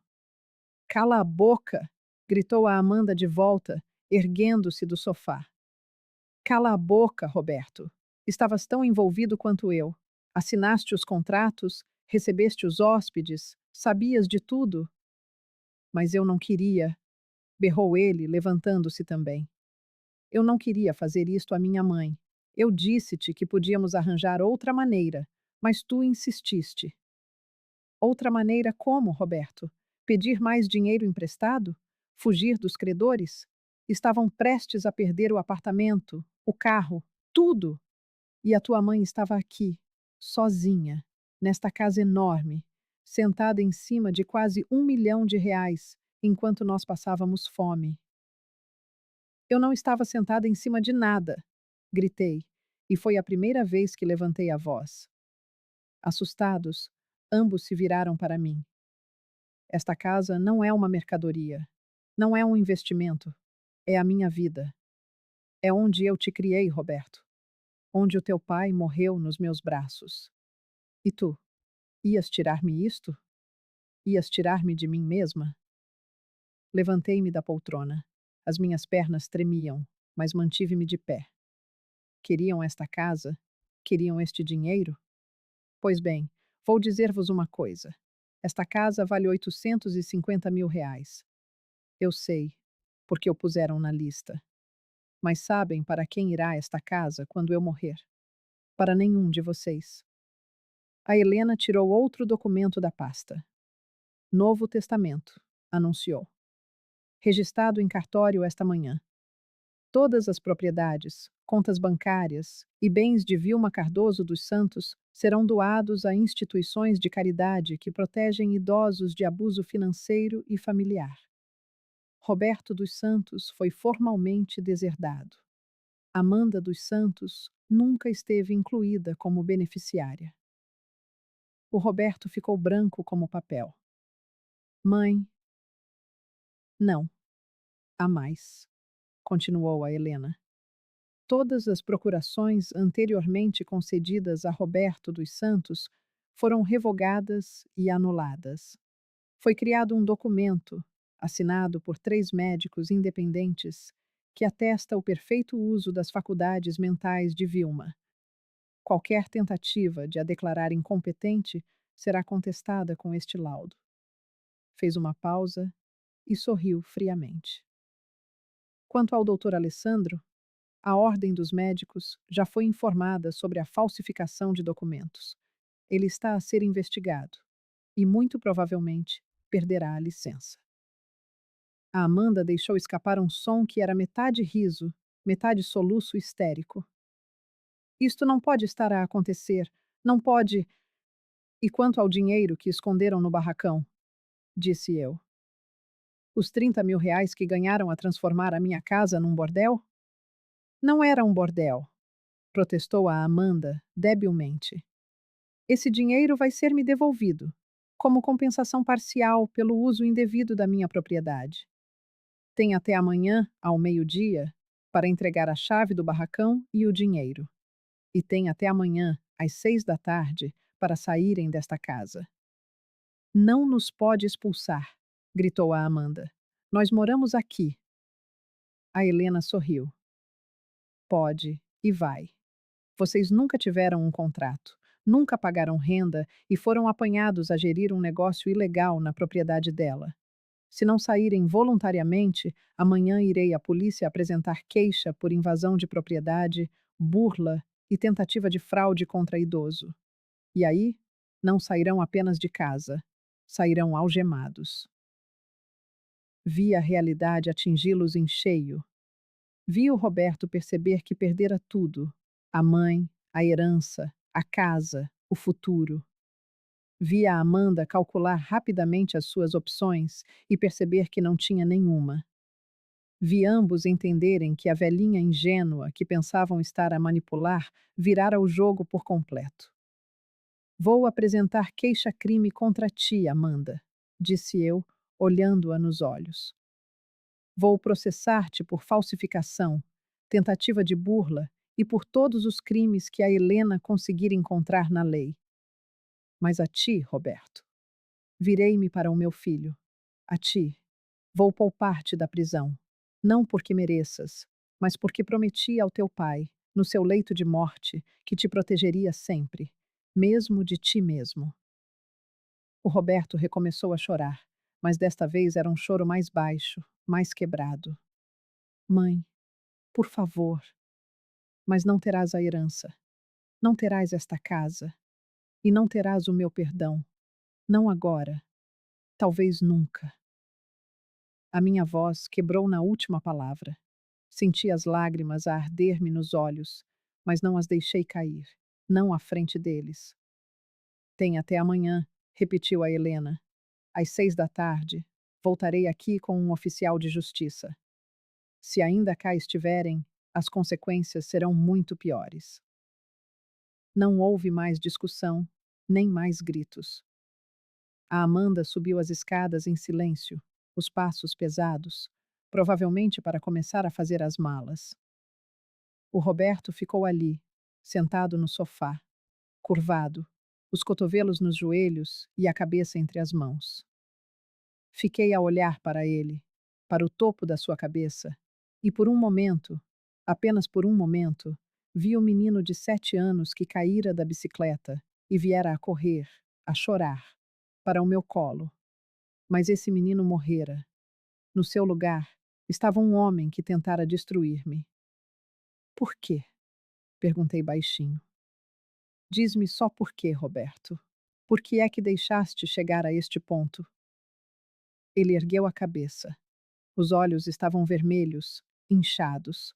Cala a boca, gritou a Amanda de volta, erguendo-se do sofá. Cala a boca, Roberto. Estavas tão envolvido quanto eu. Assinaste os contratos, recebeste os hóspedes, sabias de tudo. Mas eu não queria, berrou ele, levantando-se também. Eu não queria fazer isto à minha mãe. Eu disse-te que podíamos arranjar outra maneira, mas tu insististe. Outra maneira como, Roberto? Pedir mais dinheiro emprestado? Fugir dos credores? Estavam prestes a perder o apartamento, o carro, tudo. E a tua mãe estava aqui, sozinha, nesta casa enorme, sentada em cima de quase R$ 1 milhão, enquanto nós passávamos fome. Eu não estava sentada em cima de nada, gritei, e foi a primeira vez que levantei a voz. Assustados, ambos se viraram para mim. Esta casa não é uma mercadoria, não é um investimento, é a minha vida. É onde eu te criei, Roberto, onde o teu pai morreu nos meus braços. E tu? Ias tirar-me isto? Ias tirar-me de mim mesma? Levantei-me da poltrona. As minhas pernas tremiam, mas mantive-me de pé. Queriam esta casa? Queriam este dinheiro? Pois bem, vou dizer-vos uma coisa. Esta casa vale R$ 850 mil. Eu sei, porque o puseram na lista. Mas sabem para quem irá esta casa quando eu morrer? Para nenhum de vocês. A Helena tirou outro documento da pasta. Novo Testamento, anunciou. Registrado em cartório esta manhã. Todas as propriedades, contas bancárias e bens de Vilma Cardoso dos Santos serão doados a instituições de caridade que protegem idosos de abuso financeiro e familiar. Roberto dos Santos foi formalmente deserdado. Amanda dos Santos nunca esteve incluída como beneficiária. O Roberto ficou branco como papel. Mãe. Não. Há mais, continuou a Helena. Todas as procurações anteriormente concedidas a Roberto dos Santos foram revogadas e anuladas. Foi criado um documento, assinado por 3 médicos independentes, que atesta o perfeito uso das faculdades mentais de Vilma. Qualquer tentativa de a declarar incompetente será contestada com este laudo. Fez uma pausa e sorriu friamente. Quanto ao doutor Alessandro, a Ordem dos Médicos já foi informada sobre a falsificação de documentos. Ele está a ser investigado e, muito provavelmente, perderá a licença. A Amanda deixou escapar um som que era metade riso, metade soluço histérico. Isto não pode estar a acontecer. Não pode. E quanto ao dinheiro que esconderam no barracão? Disse eu. Os R$ 30 mil que ganharam a transformar a minha casa num bordel? Não era um bordel, protestou a Amanda, debilmente. Esse dinheiro vai ser-me devolvido, como compensação parcial pelo uso indevido da minha propriedade. Tem até amanhã, ao meio-dia, para entregar a chave do barracão e o dinheiro. E tem até amanhã, às 6 da tarde, para saírem desta casa. Não nos pode expulsar, gritou a Amanda. Nós moramos aqui. A Helena sorriu. Pode, e vai. Vocês nunca tiveram um contrato, nunca pagaram renda e foram apanhados a gerir um negócio ilegal na propriedade dela. Se não saírem voluntariamente, amanhã irei à polícia apresentar queixa por invasão de propriedade, burla e tentativa de fraude contra idoso. E aí, não sairão apenas de casa, sairão algemados. Vi a realidade atingi-los em cheio. Vi o Roberto perceber que perdera tudo: a mãe, a herança, a casa, o futuro. Vi a Amanda calcular rapidamente as suas opções e perceber que não tinha nenhuma. Vi ambos entenderem que a velhinha ingênua que pensavam estar a manipular virara o jogo por completo. Vou apresentar queixa-crime contra ti, Amanda, disse eu, olhando-a nos olhos. Vou processar-te por falsificação, tentativa de burla e por todos os crimes que a Helena conseguir encontrar na lei. Mas a ti, Roberto, virei-me para o meu filho. A ti, vou poupar-te da prisão, não porque mereças, mas porque prometi ao teu pai, no seu leito de morte, que te protegeria sempre, mesmo de ti mesmo. O Roberto recomeçou a chorar, mas desta vez era um choro mais baixo, mais quebrado. Mãe, por favor, mas não terás a herança, não terás esta casa, e não terás o meu perdão, não agora, talvez nunca. A minha voz quebrou na última palavra. Senti as lágrimas a arder-me nos olhos, mas não as deixei cair, não à frente deles. Tem até amanhã, repetiu a Helena. Às 6 da tarde, voltarei aqui com um oficial de justiça. Se ainda cá estiverem, as consequências serão muito piores. Não houve mais discussão, nem mais gritos. A Amanda subiu as escadas em silêncio, os passos pesados, provavelmente para começar a fazer as malas. O Roberto ficou ali, sentado no sofá, curvado, os cotovelos nos joelhos e a cabeça entre as mãos. Fiquei a olhar para ele, para o topo da sua cabeça, e por um momento, apenas por um momento, vi o menino de 7 anos que caíra da bicicleta e viera a correr, a chorar, para o meu colo. Mas esse menino morrera. No seu lugar, estava um homem que tentara destruir-me. Por quê? Perguntei baixinho. Diz-me só por quê, Roberto. Por que é que deixaste chegar a este ponto? Ele ergueu a cabeça. Os olhos estavam vermelhos, inchados.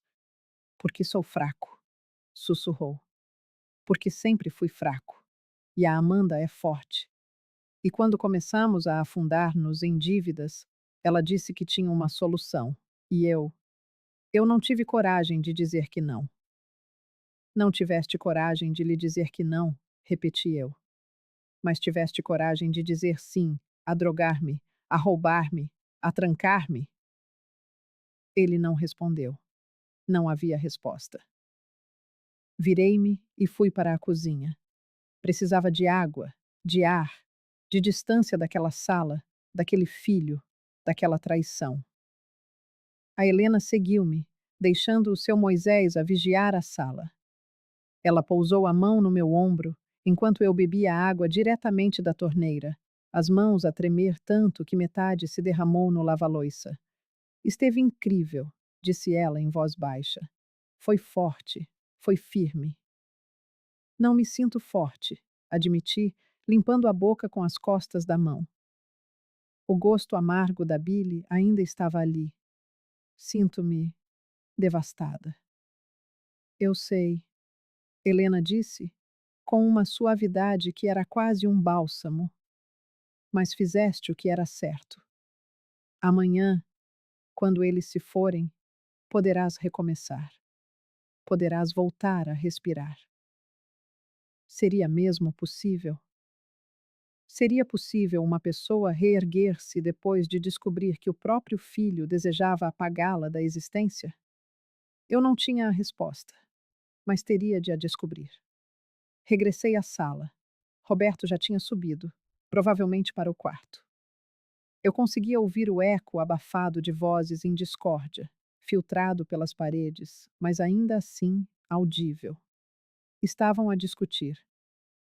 Porque sou fraco, sussurrou. Porque sempre fui fraco. E a Amanda é forte. E quando começamos a afundar-nos em dívidas, ela disse que tinha uma solução. E eu não tive coragem de dizer que não. Não tiveste coragem de lhe dizer que não, repeti eu. Mas tiveste coragem de dizer sim, a drogar-me, a roubar-me, a trancar-me? Ele não respondeu. Não havia resposta. Virei-me e fui para a cozinha. Precisava de água, de ar, de distância daquela sala, daquele filho, daquela traição. A Helena seguiu-me, deixando o seu Moisés a vigiar a sala. Ela pousou a mão no meu ombro, enquanto eu bebia água diretamente da torneira, as mãos a tremer tanto que metade se derramou no lava-loiça. Esteve incrível, disse ela em voz baixa. Foi forte, foi firme. Não me sinto forte, admiti, limpando a boca com as costas da mão. O gosto amargo da bile ainda estava ali. Sinto-me devastada. Eu sei, Helena disse, com uma suavidade que era quase um bálsamo. Mas fizeste o que era certo. Amanhã, quando eles se forem, poderás recomeçar. Poderás voltar a respirar. Seria mesmo possível? Seria possível uma pessoa reerguer-se depois de descobrir que o próprio filho desejava apagá-la da existência? Eu não tinha a resposta, mas teria de a descobrir. Regressei à sala. Roberto já tinha subido, provavelmente para o quarto. Eu conseguia ouvir o eco abafado de vozes em discórdia, filtrado pelas paredes, mas ainda assim audível. Estavam a discutir.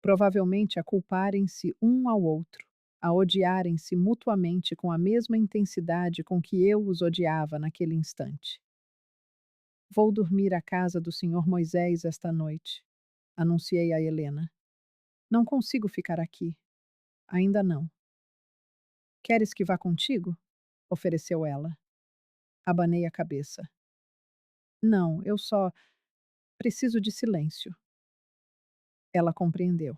provavelmente a culparem-se um ao outro, a odiarem-se mutuamente com a mesma intensidade com que eu os odiava naquele instante. Vou dormir à casa do senhor Moisés esta noite, anunciei a Helena. Não consigo ficar aqui. Ainda não. Queres que vá contigo? Ofereceu ela. Abanei a cabeça. Não, eu só preciso de silêncio. Ela compreendeu.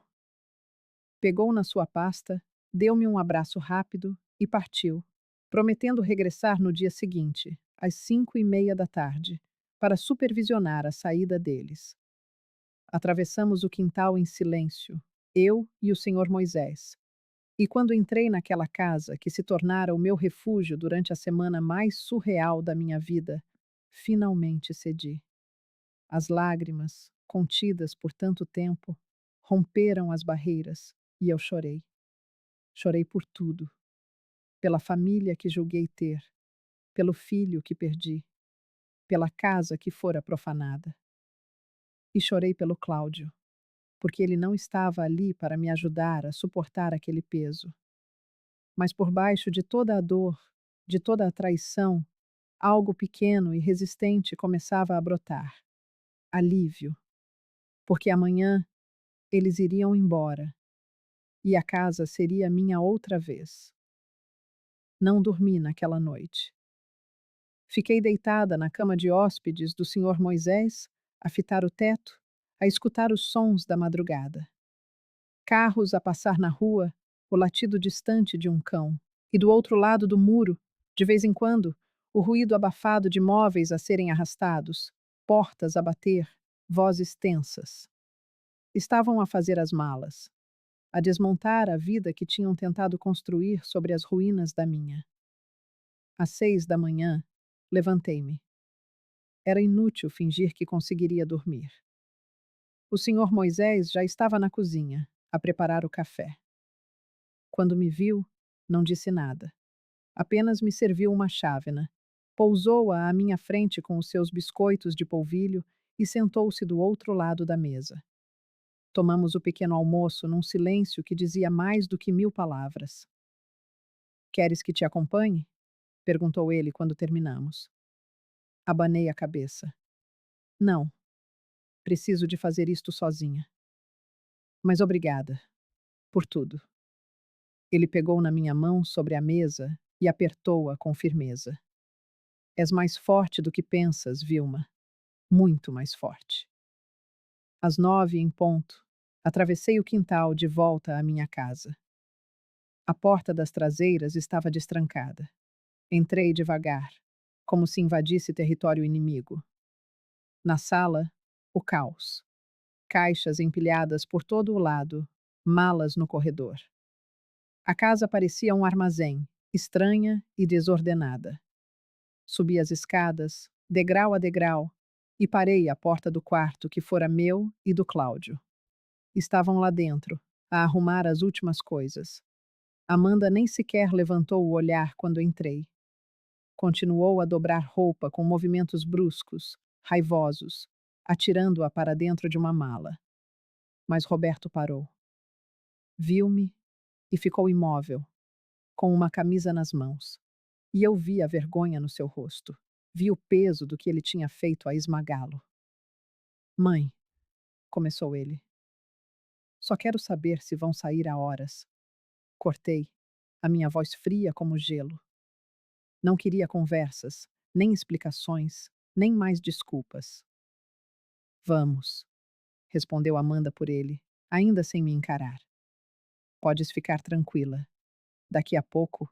Pegou na sua pasta, deu-me um abraço rápido e partiu, prometendo regressar no dia seguinte, às 5:30 da tarde, para supervisionar a saída deles. Atravessamos o quintal em silêncio, eu e o senhor Moisés. E quando entrei naquela casa que se tornara o meu refúgio durante a semana mais surreal da minha vida, finalmente cedi. As lágrimas, contidas por tanto tempo, romperam as barreiras e eu chorei. Chorei por tudo, pela família que julguei ter, pelo filho que perdi, pela casa que fora profanada. E chorei pelo Cláudio, porque ele não estava ali para me ajudar a suportar aquele peso. Mas por baixo de toda a dor, de toda a traição, algo pequeno e resistente começava a brotar. Alívio, porque amanhã eles iriam embora e a casa seria minha outra vez. Não dormi naquela noite. Fiquei deitada na cama de hóspedes do senhor Moisés, a fitar o teto, a escutar os sons da madrugada. Carros a passar na rua, o latido distante de um cão, e do outro lado do muro, de vez em quando, o ruído abafado de móveis a serem arrastados, portas a bater, vozes tensas. Estavam a fazer as malas, a desmontar a vida que tinham tentado construir sobre as ruínas da minha. Às 6 da manhã, levantei-me. Era inútil fingir que conseguiria dormir. O senhor Moisés já estava na cozinha, a preparar o café. Quando me viu, não disse nada. Apenas me serviu uma chávena. Pousou-a à minha frente com os seus biscoitos de polvilho e sentou-se do outro lado da mesa. Tomamos o pequeno almoço num silêncio que dizia mais do que 1000 palavras. Queres que te acompanhe? Perguntou ele quando terminamos. Abanei a cabeça. Não, preciso de fazer isto sozinha. Mas obrigada, por tudo. Ele pegou na minha mão sobre a mesa e apertou-a com firmeza. És mais forte do que pensas, Vilma. Muito mais forte. Às 9 em ponto, atravessei o quintal de volta à minha casa. A porta das traseiras estava destrancada. Entrei devagar, como se invadisse território inimigo. Na sala, o caos. Caixas empilhadas por todo o lado, malas no corredor. A casa parecia um armazém, estranha e desordenada. Subi as escadas, degrau a degrau, e parei à porta do quarto que fora meu e do Cláudio. Estavam lá dentro, a arrumar as últimas coisas. Amanda nem sequer levantou o olhar quando entrei. Continuou a dobrar roupa com movimentos bruscos, raivosos, atirando-a para dentro de uma mala. Mas Roberto parou. Viu-me e ficou imóvel, com uma camisa nas mãos. E eu vi a vergonha no seu rosto. Vi o peso do que ele tinha feito a esmagá-lo. Mãe, começou ele. Só quero saber se vão sair a horas. Cortei, a minha voz fria como gelo. Não queria conversas, nem explicações, nem mais desculpas. Vamos, respondeu Amanda por ele, ainda sem me encarar. Podes ficar tranquila. Daqui a pouco,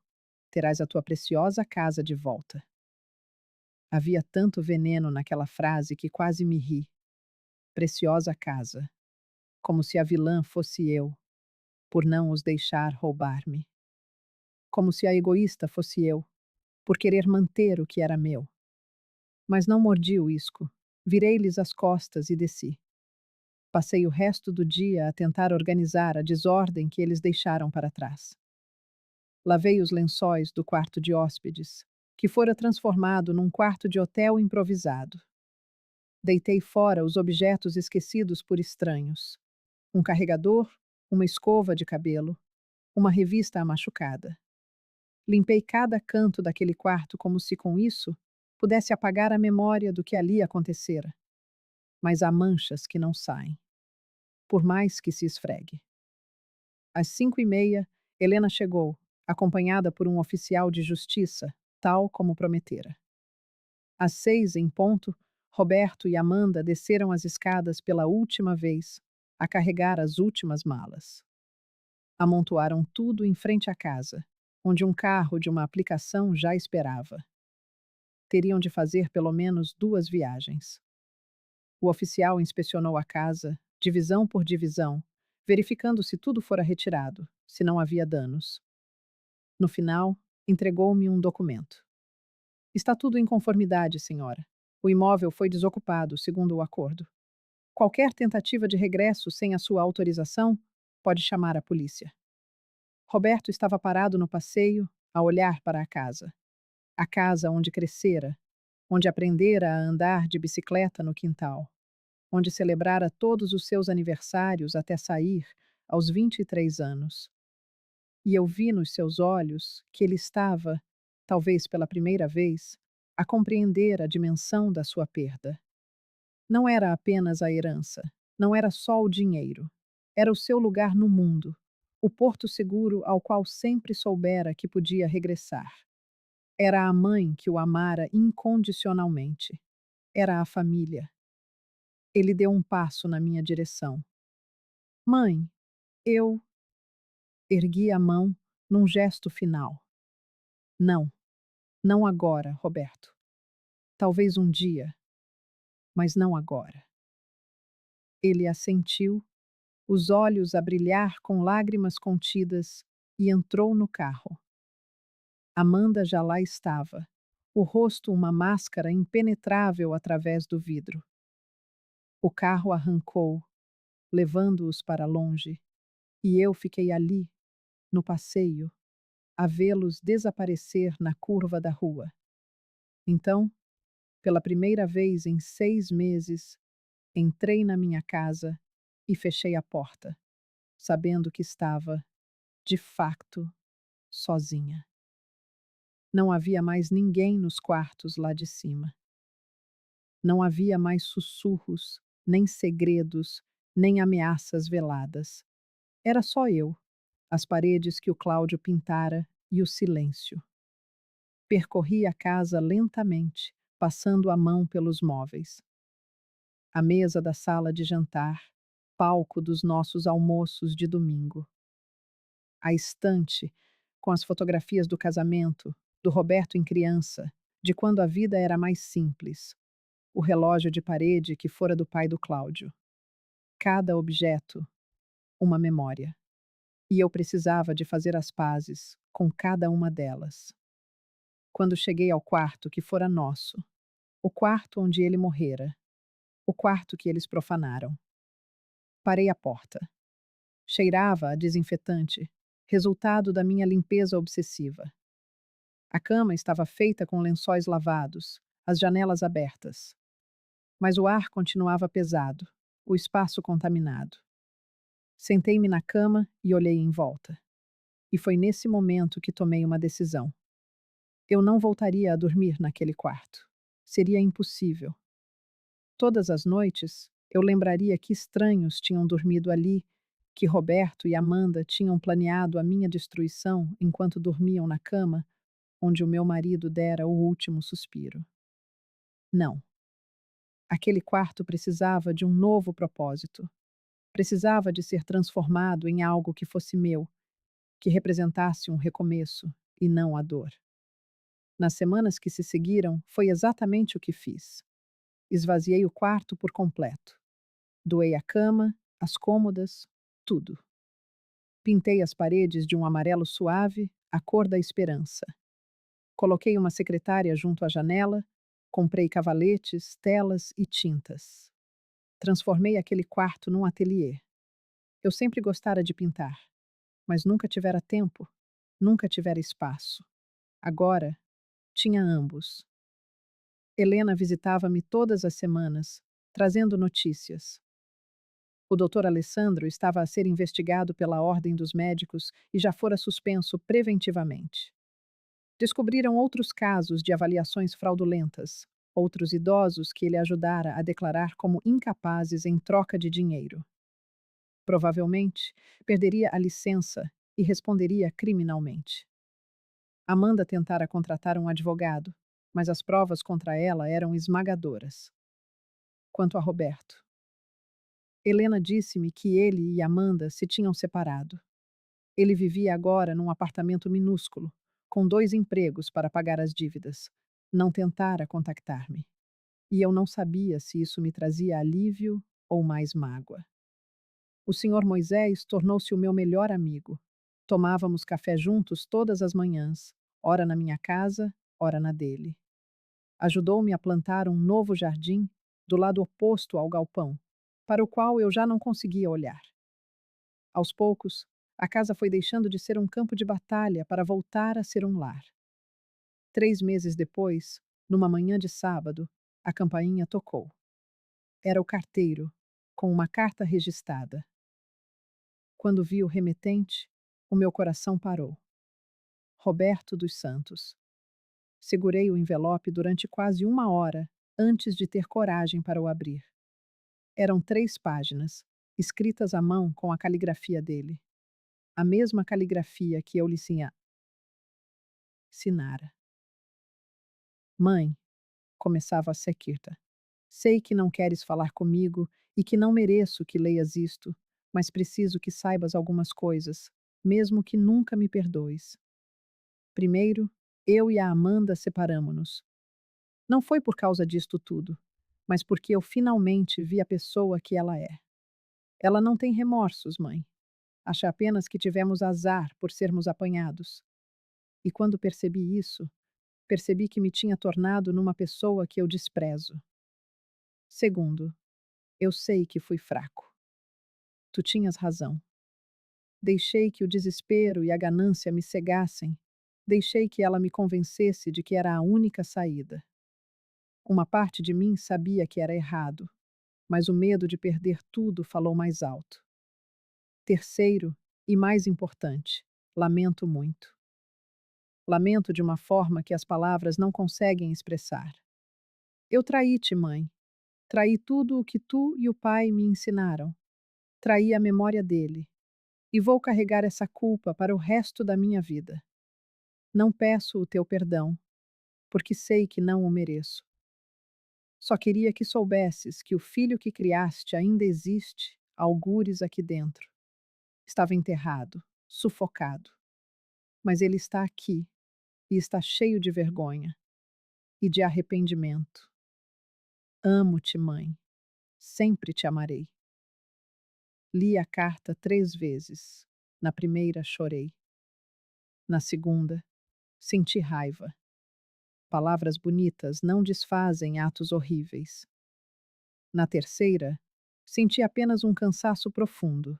terás a tua preciosa casa de volta. Havia tanto veneno naquela frase que quase me ri. Preciosa casa. Como se a vilã fosse eu, por não os deixar roubar-me. Como se a egoísta fosse eu, por querer manter o que era meu. Mas não mordi o isco. Virei-lhes as costas e desci. Passei o resto do dia a tentar organizar a desordem que eles deixaram para trás. Lavei os lençóis do quarto de hóspedes, que fora transformado num quarto de hotel improvisado. Deitei fora os objetos esquecidos por estranhos. Um carregador, uma escova de cabelo, uma revista amachucada. Limpei cada canto daquele quarto como se com isso pudesse apagar a memória do que ali acontecera. Mas há manchas que não saem, por mais que se esfregue. Às 5h30, Helena chegou, acompanhada por um oficial de justiça, tal como prometera. Às 6 em ponto, Roberto e Amanda desceram as escadas pela última vez, a carregar as últimas malas. Amontoaram tudo em frente à casa, onde um carro de uma aplicação já esperava. Teriam de fazer pelo menos 2 viagens. O oficial inspecionou a casa, divisão por divisão, verificando se tudo fora retirado, se não havia danos. No final, entregou-me um documento. Está tudo em conformidade, senhora. O imóvel foi desocupado, segundo o acordo. Qualquer tentativa de regresso sem a sua autorização pode chamar a polícia. Roberto estava parado no passeio, a olhar para a casa onde crescera, onde aprendera a andar de bicicleta no quintal, onde celebrara todos os seus aniversários até sair aos 23 anos. E eu vi nos seus olhos que ele estava, talvez pela primeira vez, a compreender a dimensão da sua perda. Não era apenas a herança, não era só o dinheiro. Era o seu lugar no mundo, o porto seguro ao qual sempre soubera que podia regressar. Era a mãe que o amara incondicionalmente. Era a família. Ele deu um passo na minha direção. Mãe, eu. Ergui a mão num gesto final. Não, não agora, Roberto. Talvez um dia, mas não agora. Ele assentiu, os olhos a brilhar com lágrimas contidas, e entrou no carro. Amanda já lá estava, o rosto uma máscara impenetrável através do vidro. O carro arrancou, levando-os para longe, e eu fiquei ali, no passeio, a vê-los desaparecer na curva da rua. Então, pela primeira vez em 6 meses, entrei na minha casa e fechei a porta, sabendo que estava, de facto, sozinha. Não havia mais ninguém nos quartos lá de cima. Não havia mais sussurros, nem segredos, nem ameaças veladas. Era só eu, as paredes que o Cláudio pintara e o silêncio. Percorri a casa lentamente, passando a mão pelos móveis. A mesa da sala de jantar, palco dos nossos almoços de domingo. A estante, com as fotografias do casamento, do Roberto em criança, de quando a vida era mais simples. O relógio de parede que fora do pai do Cláudio. Cada objeto, uma memória. E eu precisava de fazer as pazes com cada uma delas. Quando cheguei ao quarto que fora nosso, o quarto onde ele morrera, o quarto que eles profanaram, parei à porta. Cheirava a desinfetante, resultado da minha limpeza obsessiva. A cama estava feita com lençóis lavados, as janelas abertas. Mas o ar continuava pesado, o espaço contaminado. Sentei-me na cama e olhei em volta. E foi nesse momento que tomei uma decisão. Eu não voltaria a dormir naquele quarto. Seria impossível. Todas as noites, eu lembraria que estranhos tinham dormido ali, que Roberto e Amanda tinham planeado a minha destruição enquanto dormiam na cama onde o meu marido dera o último suspiro. Não. Aquele quarto precisava de um novo propósito. Precisava de ser transformado em algo que fosse meu, que representasse um recomeço e não a dor. Nas semanas que se seguiram, foi exatamente o que fiz. Esvaziei o quarto por completo. Doei a cama, as cômodas, tudo. Pintei as paredes de um amarelo suave, a cor da esperança. Coloquei uma secretária junto à janela, comprei cavaletes, telas e tintas. Transformei aquele quarto num ateliê. Eu sempre gostara de pintar, mas nunca tivera tempo, nunca tivera espaço. Agora, tinha ambos. Helena visitava-me todas as semanas, trazendo notícias. O doutor Alessandro estava a ser investigado pela Ordem dos Médicos e já fora suspenso preventivamente. Descobriram outros casos de avaliações fraudulentas, outros idosos que ele ajudara a declarar como incapazes em troca de dinheiro. Provavelmente, perderia a licença e responderia criminalmente. Amanda tentara contratar um advogado, mas as provas contra ela eram esmagadoras. Quanto a Roberto, Helena disse-me que ele e Amanda se tinham separado. Ele vivia agora num apartamento minúsculo, com 2 empregos para pagar as dívidas. Não tentara contactar-me. E eu não sabia se isso me trazia alívio ou mais mágoa. O senhor Moisés tornou-se o meu melhor amigo. Tomávamos café juntos todas as manhãs, ora na minha casa, ora na dele. Ajudou-me a plantar um novo jardim do lado oposto ao galpão, para o qual eu já não conseguia olhar. Aos poucos, a casa foi deixando de ser um campo de batalha para voltar a ser um lar. 3 meses depois, numa manhã de sábado, a campainha tocou. Era o carteiro, com uma carta registada. Quando vi o remetente, o meu coração parou. Roberto dos Santos. Segurei o envelope durante quase 1 hora antes de ter coragem para o abrir. Eram 3 páginas, escritas à mão com a caligrafia dele. A mesma caligrafia que eu lhe ensinara. Mãe, começava a Sekirta. Sei que não queres falar comigo e que não mereço que leias isto, mas preciso que saibas algumas coisas, mesmo que nunca me perdoes. Primeiro, eu e a Amanda separamo-nos. Não foi por causa disto tudo, mas porque eu finalmente vi a pessoa que ela é. Ela não tem remorsos, mãe. Acha apenas que tivemos azar por sermos apanhados. E quando percebi isso, percebi que me tinha tornado numa pessoa que eu desprezo. Segundo, eu sei que fui fraco. Tu tinhas razão. Deixei que o desespero e a ganância me cegassem. Deixei que ela me convencesse de que era a única saída. Uma parte de mim sabia que era errado, mas o medo de perder tudo falou mais alto. Terceiro, e mais importante, lamento muito. Lamento de uma forma que as palavras não conseguem expressar. Eu traí-te, mãe. Traí tudo o que tu e o pai me ensinaram. Traí a memória dele. E vou carregar essa culpa para o resto da minha vida. Não peço o teu perdão, porque sei que não o mereço. Só queria que soubesses que o filho que criaste ainda existe, algures aqui dentro. Estava enterrado, sufocado. Mas ele está aqui e está cheio de vergonha e de arrependimento. Amo-te, mãe. Sempre te amarei. Li a carta 3 vezes. Na primeira, chorei. Na segunda, senti raiva. Palavras bonitas não desfazem atos horríveis. Na terceira, senti apenas um cansaço profundo.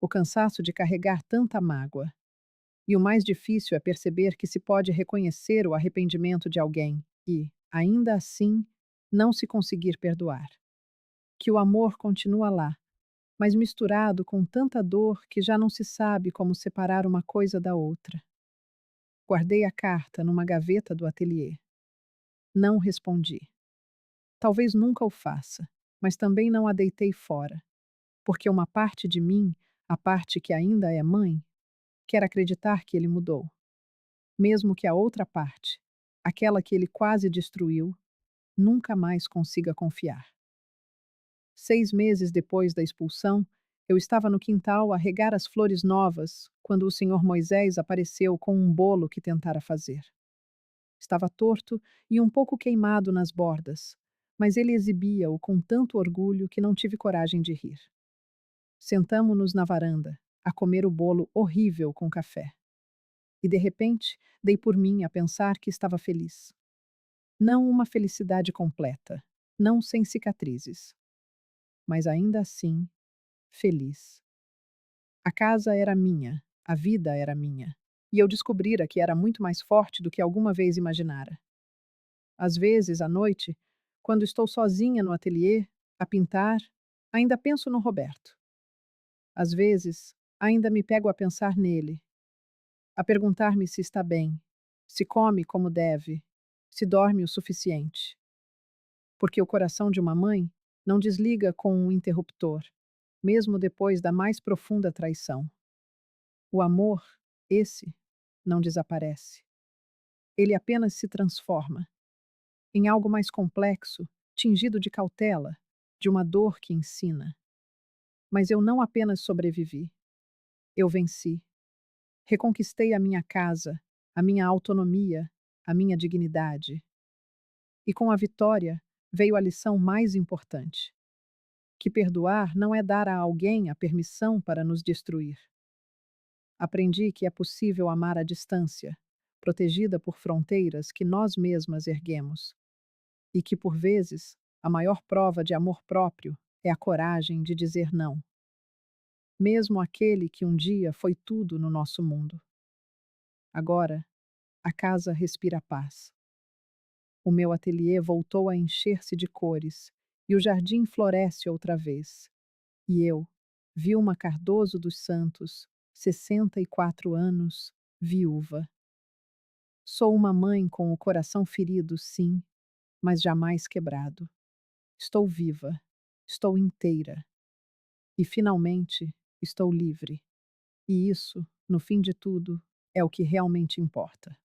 O cansaço de carregar tanta mágoa. E o mais difícil é perceber que se pode reconhecer o arrependimento de alguém e, ainda assim, não se conseguir perdoar. Que o amor continua lá, mas misturado com tanta dor que já não se sabe como separar uma coisa da outra. Guardei a carta numa gaveta do ateliê. Não respondi. Talvez nunca o faça, mas também não a deitei fora, porque uma parte de mim, a parte que ainda é mãe, quer acreditar que ele mudou. Mesmo que a outra parte, aquela que ele quase destruiu, nunca mais consiga confiar. 6 meses depois da expulsão, eu estava no quintal a regar as flores novas quando o senhor Moisés apareceu com um bolo que tentara fazer. Estava torto e um pouco queimado nas bordas, mas ele exibia-o com tanto orgulho que não tive coragem de rir. Sentamo-nos na varanda, a comer o bolo horrível com café. E de repente, dei por mim a pensar que estava feliz. Não uma felicidade completa, não sem cicatrizes, mas ainda assim, feliz. A casa era minha, a vida era minha, e eu descobrira que era muito mais forte do que alguma vez imaginara. Às vezes, à noite, quando estou sozinha no ateliê, a pintar, Ainda penso no Roberto. Às vezes, ainda me pego a pensar nele, a perguntar-me se está bem, se come como deve, se dorme o suficiente. Porque o coração de uma mãe não desliga com um interruptor, mesmo depois da mais profunda traição. O amor, esse, não desaparece. Ele apenas se transforma em algo mais complexo, tingido de cautela, de uma dor que ensina. Mas eu não apenas sobrevivi, eu venci. Reconquistei a minha casa, a minha autonomia, a minha dignidade. E com a vitória veio a lição mais importante: que perdoar não é dar a alguém a permissão para nos destruir. Aprendi que é possível amar à distância, protegida por fronteiras que nós mesmas erguemos, e que, por vezes, a maior prova de amor próprio é a coragem de dizer não, mesmo aquele que um dia foi tudo no nosso mundo. Agora, a casa respira paz. O meu ateliê voltou a encher-se de cores e o jardim floresce outra vez. E eu, Vilma Cardoso dos Santos, 64 anos, viúva. Sou uma mãe com o coração ferido, sim, mas jamais quebrado. Estou viva, estou inteira e, finalmente, estou livre. E isso, no fim de tudo, é o que realmente importa.